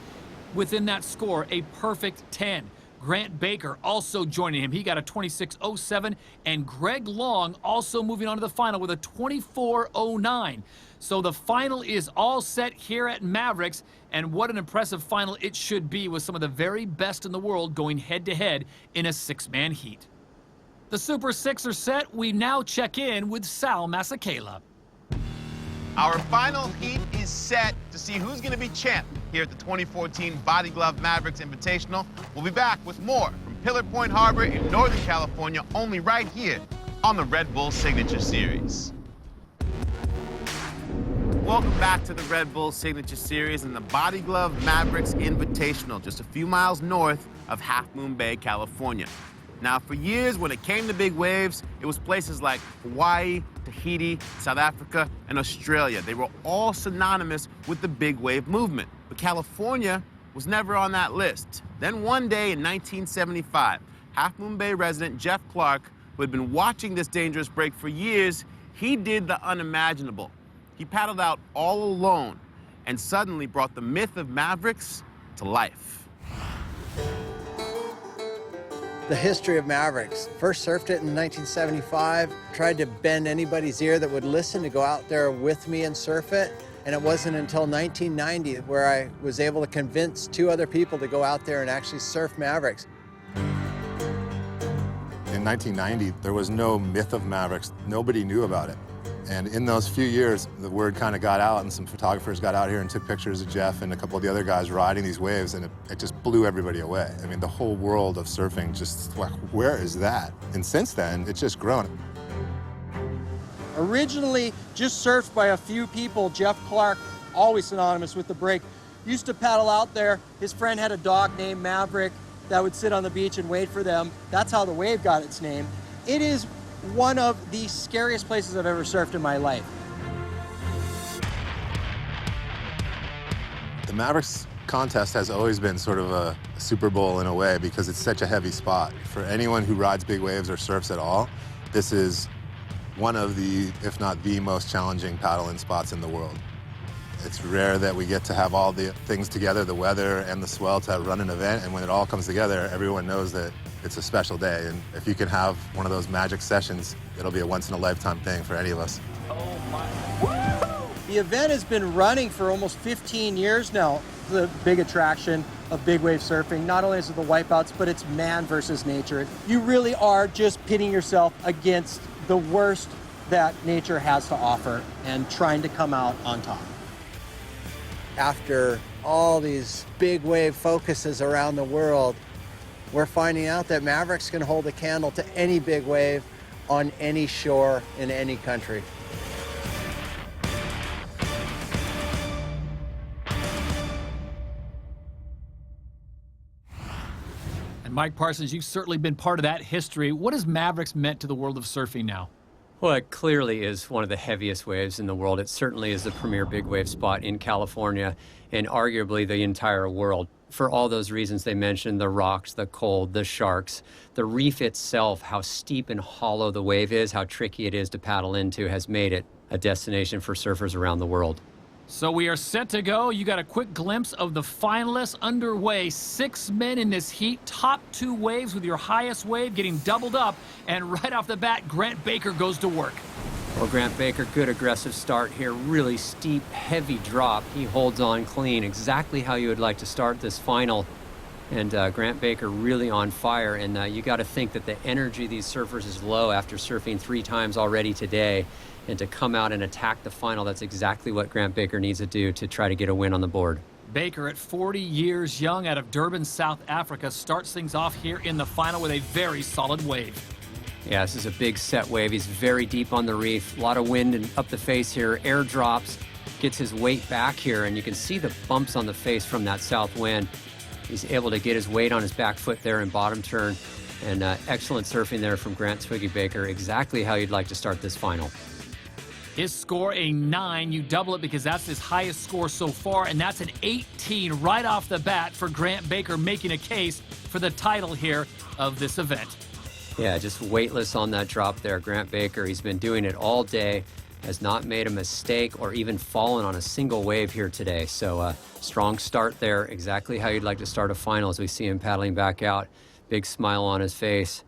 Within that score, a perfect 10. Grant Baker also joining him. He got a 26.07, and Greg Long also moving on to the final with a 24.09. So the final is all set here at Mavericks, and what an impressive final it should be, with some of the very best in the world going head-to-head in a 6-man heat. The Super 6 are set. We now check in with Sal Masekela. Our final heat is set to see who's going to be champ here at the 2014 Body Glove Mavericks Invitational. We'll be back with more from Pillar Point Harbor in Northern California, only right here on the Red Bull Signature Series. Welcome back to the Red Bull Signature Series and the Body Glove Mavericks Invitational, just a few miles north of Half Moon Bay, California. Now, for years, when it came to big waves, it was places like Hawaii, Tahiti, South Africa, and Australia. They were all synonymous with the big wave movement. But California was never on that list. Then one day in 1975, Half Moon Bay resident Jeff Clark, who had been watching this dangerous break for years, he did the unimaginable. He paddled out all alone and suddenly brought the myth of Mavericks to life. The history of Mavericks. First surfed it in 1975, tried to bend anybody's ear that would listen to go out there with me and surf it. And it wasn't until 1990 where I was able to convince 2 other people to go out there and actually surf Mavericks. In 1990, there was no myth of Mavericks. Nobody knew about it. And in those few years, the word kind of got out, and some photographers got out here and took pictures of Jeff and a couple of the other guys riding these waves, and it just blew everybody away. I mean, the whole world of surfing just, like, where is that? And since then, it's just grown. Originally just surfed by a few people, Jeff Clark, always synonymous with the break, used to paddle out there. His friend had a dog named Maverick that would sit on the beach and wait for them. That's how the wave got its name. It is one of the scariest places I've ever surfed in my life. The Mavericks contest has always been sort of a Super Bowl in a way because it's such a heavy spot. For anyone who rides big waves or surfs at all, this is one of the, if not the most challenging paddle-in spots in the world. It's rare that we get to have all the things together, the weather and the swell, to run an event, and when it all comes together, everyone knows that it's a special day, and if you can have one of those magic sessions, it'll be a once-in-a-lifetime thing for any of us. Oh my. The event has been running for almost 15 years now. The big attraction of big wave surfing, not only is it the wipeouts, but it's man versus nature. You really are just pitting yourself against the worst that nature has to offer and trying to come out on top. After all these big wave focuses around the world, we're finding out that Mavericks can hold a candle to any big wave on any shore in any country. And Mike Parsons, you've certainly been part of that history. What has Mavericks meant to the world of surfing now? Well, it clearly is one of the heaviest waves in the world. It certainly is the premier big wave spot in California and arguably the entire world. For all those reasons they mentioned, the rocks, the cold, the sharks, the reef itself, how steep and hollow the wave is, how tricky it is to paddle into, has made it a destination for surfers around the world. So we are set to go. You got a quick glimpse of the finalists underway. 6 men in this heat. Top 2 waves with your highest wave getting doubled up. And right off the bat, Grant Baker goes to work. Well, Grant Baker, good aggressive start here. Really steep, heavy drop. He holds on clean, exactly how you would like to start this final. And Grant Baker really on fire. And you got to think that the energy of these surfers is low after surfing 3 times already today. And to come out and attack the final, that's exactly what Grant Baker needs to do to try to get a win on the board. Baker, at 40 years young, out of Durban, South Africa, starts things off here in the final with a very solid wave. Yeah, this is a big set wave. He's very deep on the reef. A lot of wind and up the face here. Air drops, gets his weight back here, and you can see the bumps on the face from that south wind. He's able to get his weight on his back foot there in bottom turn. And excellent surfing there from Grant Twiggy Baker. Exactly how you'd like to start this final. His score, a 9. You double it because that's his highest score so far, and that's an 18 right off the bat for Grant Baker, making a case for the title here of this event. Yeah, just weightless on that drop there. Grant Baker, he's been doing it all day, has not made a mistake or even fallen on a single wave here today. So strong start there, exactly how you'd like to start a final as we see him paddling back out. Big smile on his face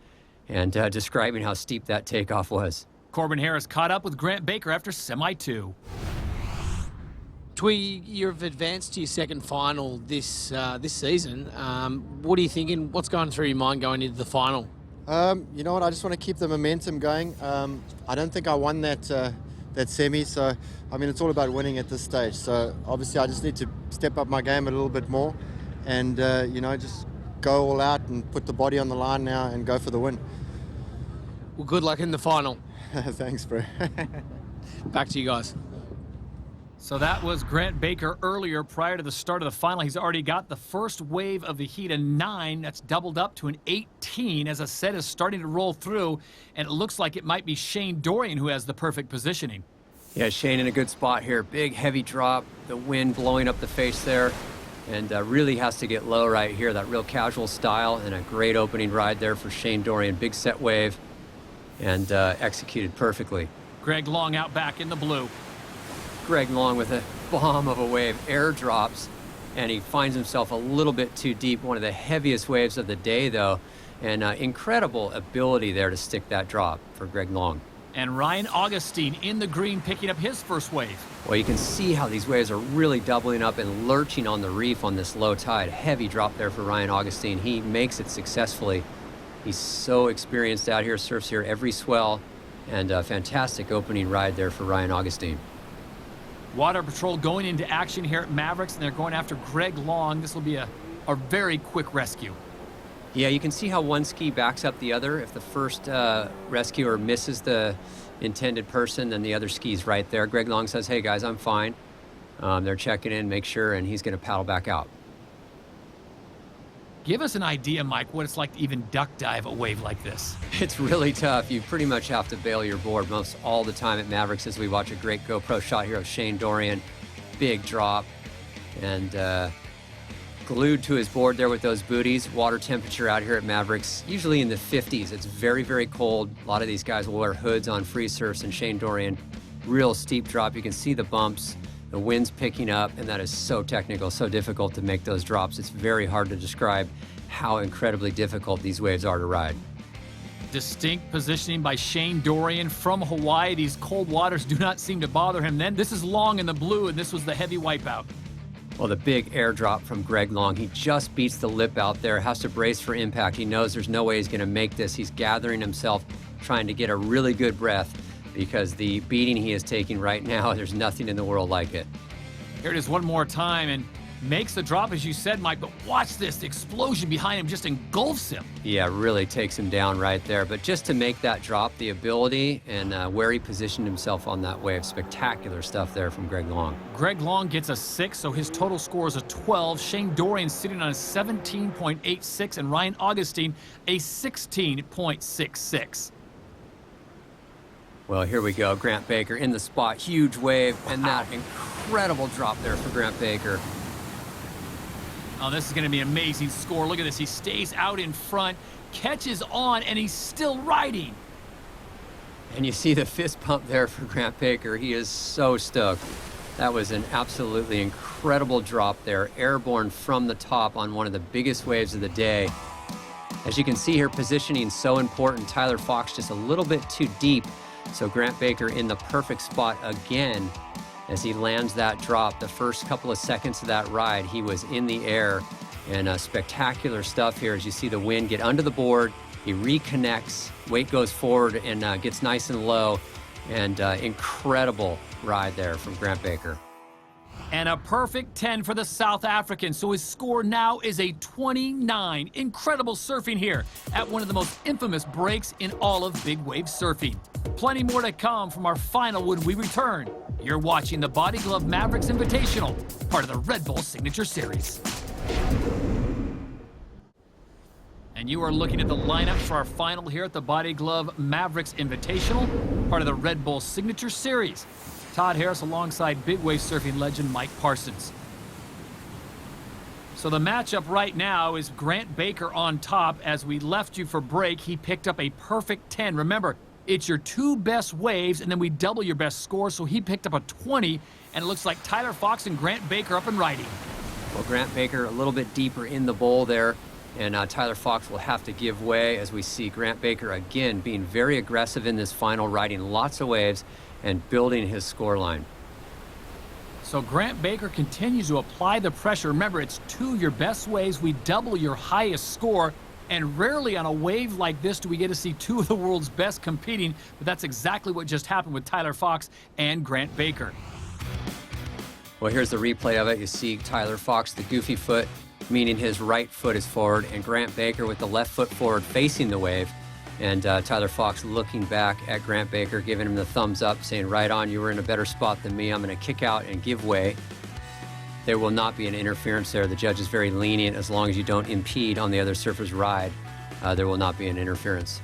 and describing how steep that takeoff was. Corbin Harris caught up with Grant Baker after semi-2. Twiggy, you've advanced to your second final this season. What are you thinking? What's going through your mind going into the final? You know what? I just want to keep the momentum going. I don't think I won that semi, so I mean it's all about winning at this stage. So obviously I just need to step up my game a little bit more, and you know, just go all out and put the body on the line now and go for the win. Well, good luck in the final. Thanks, bro. Back to you guys. So that was Grant Baker earlier prior to the start of the final. He's already got the first wave of the heat, a 9. That's doubled up to an 18 as a set is starting to roll through. And it looks like it might be Shane Dorian who has the perfect positioning. Yeah, Shane in a good spot here. Big, heavy drop, the wind blowing up the face there. And really has to get low right here. That real casual style and a great opening ride there for Shane Dorian. Big set wave and executed perfectly. Greg Long out back in the blue. Greg Long with a bomb of a wave, air drops, and he finds himself a little bit too deep. One of the heaviest waves of the day, though, and incredible ability there to stick that drop for Greg Long. And Ryan Augustine in the green picking up his first wave. Well, you can see how these waves are really doubling up and lurching on the reef on this low tide. Heavy drop there for Ryan Augustine. He makes it successfully. He's so experienced out here, surfs here every swell, and a fantastic opening ride there for Ryan Augustine. Water Patrol going into action here at Mavericks, and they're going after Greg Long. This will be a very quick rescue. Yeah, you can see how one ski backs up the other. If the first rescuer misses the intended person, then the other ski's right there. Greg Long says, hey guys, I'm fine. They're checking in, make sure, and he's gonna paddle back out. Give us an idea, Mike, what it's like to even duck dive a wave like this. It's really tough. You pretty much have to bail your board most all the time at Mavericks as we watch a great GoPro shot here of Shane Dorian. Big drop and glued to his board there with those booties. Water temperature out here at Mavericks, usually in the 50s. It's very, very cold. A lot of these guys will wear hoods on free surfs, and Shane Dorian, real steep drop. You can see the bumps. The wind's picking up, and that is so technical, so difficult to make those drops. It's very hard to describe how incredibly difficult these waves are to ride. Distinct positioning by Shane Dorian from Hawaii. These cold waters do not seem to bother him. Then this is Long in the blue, and this was the heavy wipeout. Well, the big air drop from Greg Long. He just beats the lip out there, has to brace for impact. He knows there's no way he's going to make this. He's gathering himself, trying to get a really good breath, because the beating he is taking right now, there's nothing in the world like it. Here it is one more time, and makes the drop, as you said, Mike, but watch this. The explosion behind him just engulfs him. Yeah, really takes him down right there. But just to make that drop, the ability and where he positioned himself on that wave, spectacular stuff there from Greg Long. Greg Long gets a 6, so his total score is a 12. Shane Dorian sitting on a 17.86, and Ryan Augustine a 16.66. Well, here we go. Grant Baker in the spot. Huge wave, and that incredible drop there for Grant Baker. Oh, this is going to be an amazing score. Look at this. He stays out in front, catches on, and he's still riding. And you see the fist pump there for Grant Baker. He is so stoked. That was an absolutely incredible drop there, airborne from the top on one of the biggest waves of the day. As you can see here, positioning so important. Tyler Fox just a little bit too deep. So Grant Baker in the perfect spot again as he lands that drop. The first couple of seconds of that ride, he was in the air, and spectacular stuff here as you see the wind get under the board. He reconnects, weight goes forward and gets nice and low, and incredible ride there from Grant Baker. And a perfect 10 for the South African. So his score now is a 29. Incredible surfing here at one of the most infamous breaks in all of big wave surfing. Plenty more to come from our final when we return. You're watching the Body Glove Mavericks Invitational, part of the Red Bull Signature Series. And you are looking at the lineup for our final here at the Body Glove Mavericks Invitational, part of the Red Bull Signature Series. Todd Harris alongside big wave surfing legend Mike Parsons. So the matchup right now is Grant Baker on top. As we left you for break, he picked up a perfect 10. Remember, it's your 2 best waves, and then we double your best score, so he picked up a 20, and it looks like Tyler Fox and Grant Baker up and riding. Well, Grant Baker a little bit deeper in the bowl there, and Tyler Fox will have to give way as we see Grant Baker again being very aggressive in this final, riding lots of waves and building his score line. So Grant Baker continues to apply the pressure. Remember, it's 2 your best waves. We double your highest score. And rarely on a wave like this do we get to see 2 of the world's best competing. But that's exactly what just happened with Tyler Fox and Grant Baker. Well, here's the replay of it. You see Tyler Fox, the goofy foot, meaning his right foot is forward, and Grant Baker with the left foot forward facing the wave. And Tyler Fox looking back at Grant Baker, giving him the thumbs up, saying, right on, you were in a better spot than me. I'm going to kick out and give way. There will not be an interference there. The judge is very lenient as long as you don't impede on the other surfer's ride. There will not be an interference.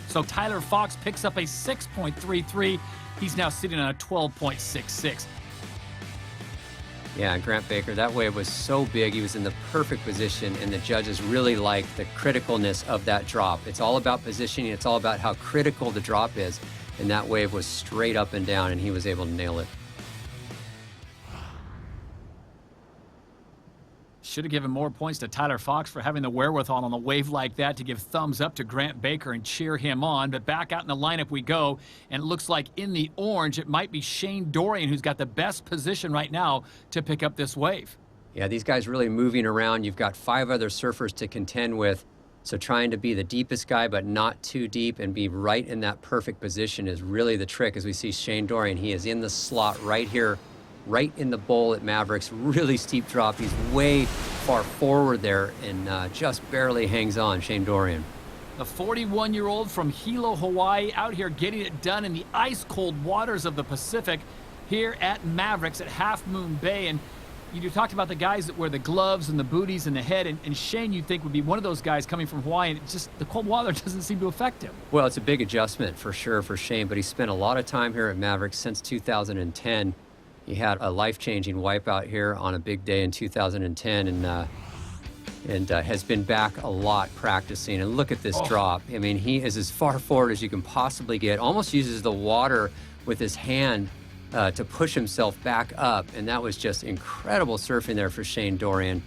So Tyler Fox picks up a 6.33. He's now sitting on a 12.66. Yeah, and Grant Baker, that wave was so big, he was in the perfect position, and the judges really liked the criticalness of that drop. It's all about positioning, it's all about how critical the drop is, and that wave was straight up and down, and he was able to nail it. Should have given more points to Tyler Fox for having the wherewithal on a wave like that to give thumbs up to Grant Baker and cheer him on. But back out in the lineup we go, and it looks like in the orange, it might be Shane Dorian who's got the best position right now to pick up this wave. Yeah, these guys really moving around. You've got 5 other surfers to contend with. So trying to be the deepest guy, but not too deep, and be right in that perfect position is really the trick. As we see Shane Dorian, he is in the slot right here, right in the bowl at Mavericks. Really steep drop. He's way far forward there and just barely hangs on, Shane Dorian. The 41-year-old from Hilo, Hawaii, out here getting it done in the ice-cold waters of the Pacific here at Mavericks at Half Moon Bay. And you talked about the guys that wear the gloves and the booties and the head, and Shane, you'd think, would be one of those guys coming from Hawaii, and it's just the cold water doesn't seem to affect him. Well, it's a big adjustment for sure for Shane, but he spent a lot of time here at Mavericks since 2010. He had a life-changing wipeout here on a big day in 2010, and has been back a lot practicing. And look at this drop. I mean, he is as far forward as you can possibly get, almost uses the water with his hand to push himself back up. And that was just incredible surfing there for Shane Dorian.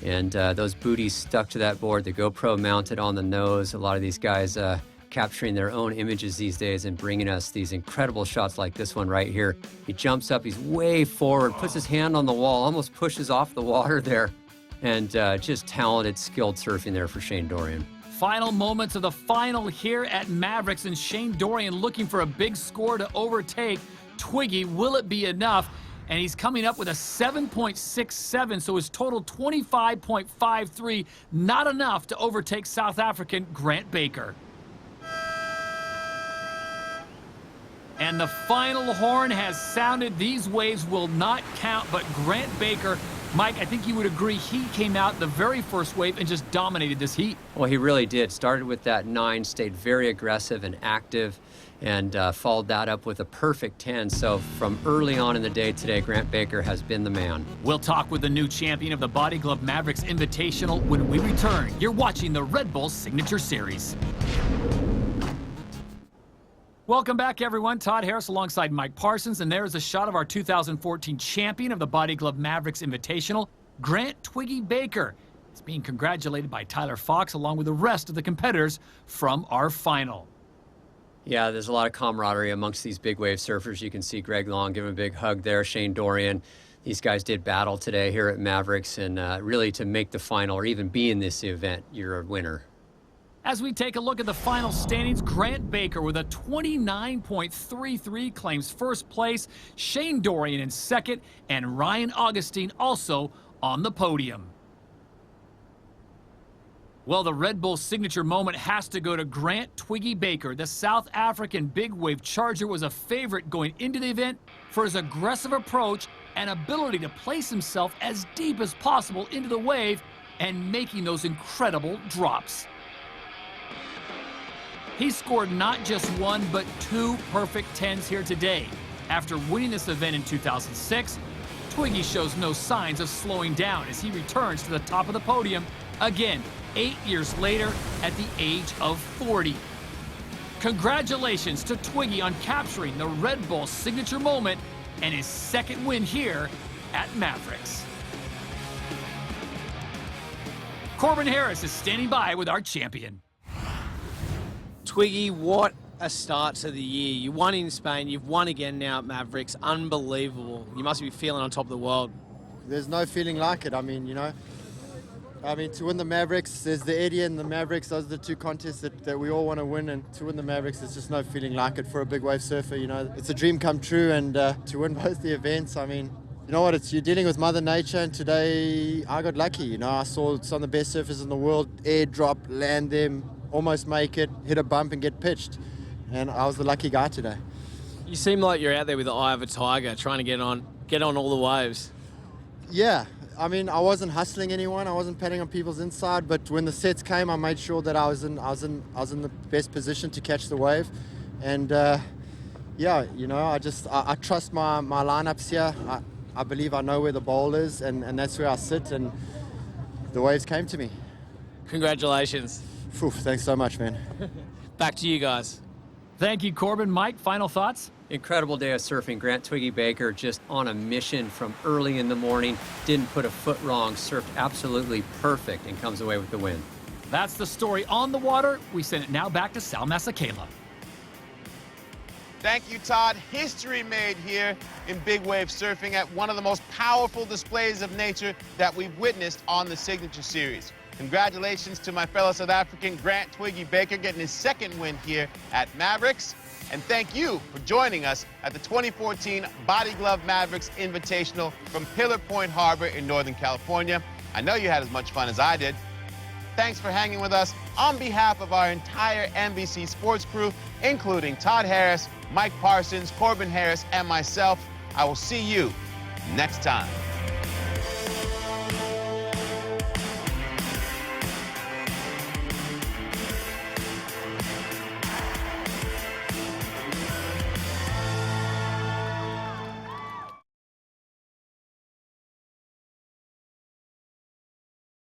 And those booties stuck to that board, the GoPro mounted on the nose. A lot of these guys capturing their own images these days and bringing us these incredible shots like this one right here. He jumps up, he's way forward, puts his hand on the wall, almost pushes off the water there, and just talented, skilled surfing there for Shane Dorian. Final moments of the final here at Mavericks, and Shane Dorian looking for a big score to overtake Twiggy. Will it be enough? And he's coming up with a 7.67, so his total 25.53, not enough to overtake South African Grant Baker. And the final horn has sounded. These waves will not count, but Grant Baker, Mike, I think you would agree, he came out the very first wave and just dominated this heat. Well, he really did. Started with that 9, stayed very aggressive and active, and followed that up with a perfect 10. So from early on in the day today, Grant Baker has been the man. We'll talk with the new champion of the Body Glove Mavericks Invitational when we return. You're watching the Red Bull Signature Series. Welcome back, everyone. Todd Harris alongside Mike Parsons, and there is a shot of our 2014 champion of the Body Glove Mavericks Invitational, Grant Twiggy Baker. He's being congratulated by Tyler Fox along with the rest of the competitors from our final. Yeah, there's a lot of camaraderie amongst these big wave surfers. You can see Greg Long give him a big hug there, Shane Dorian. These guys did battle today here at Mavericks, and really to make the final or even be in this event, you're a winner. As we take a look at the final standings, Grant Baker with a 29.33 claims first place, Shane Dorian in second, and Ryan Augustine also on the podium. Well, the Red Bull signature moment has to go to Grant Twiggy Baker. The South African big wave charger was a favorite going into the event for his aggressive approach and ability to place himself as deep as possible into the wave and making those incredible drops. He scored not just 1, but 2 perfect 10s here today. After winning this event in 2006, Twiggy shows no signs of slowing down as he returns to the top of the podium again 8 years later at the age of 40. Congratulations to Twiggy on capturing the Red Bull signature moment and his second win here at Mavericks. Corbin Harris is standing by with our champion. Twiggy, what a start to the year. You won in Spain, you've won again now at Mavericks. Unbelievable. You must be feeling on top of the world. There's no feeling like it. I mean, you know, to win the Mavericks, there's the Eddie and the Mavericks. Those are the 2 contests that we all want to win, and to win the Mavericks, there's just no feeling like it for a big wave surfer. You know, it's a dream come true, and to win both the events, I mean, You know what, you're dealing with Mother Nature, and today I got lucky. You know, I saw some of the best surfers in the world airdrop, land them, almost make it, hit a bump and get pitched. And I was the lucky guy today. You seem like you're out there with the eye of a tiger, trying to get on all the waves. Yeah, I mean, I wasn't hustling anyone, I wasn't patting on people's inside, but when the sets came, I made sure that I was in the best position to catch the wave. And yeah, you know, I trust my lineups here. I believe I know where the bowl is, and that's where I sit, and the waves came to me. Congratulations. Phew, thanks so much, man. Back to you guys. Thank you, Corbin. Mike, final thoughts? Incredible day of surfing. Grant Twiggy Baker just on a mission from early in the morning. Didn't put a foot wrong. Surfed absolutely perfect and comes away with the win. That's the story on the water. We send it now back to Sal Masekela. Thank you, Todd. History made here in big wave surfing at one of the most powerful displays of nature that we've witnessed on the Signature Series. Congratulations to my fellow South African Grant Twiggy Baker getting his second win here at Mavericks. And thank you for joining us at the 2014 Body Glove Mavericks Invitational from Pillar Point Harbor in Northern California. I know you had as much fun as I did. Thanks for hanging with us. On behalf of our entire NBC Sports crew, including Todd Harris, Mike Parsons, Corbin Harris, and myself, I will see you next time.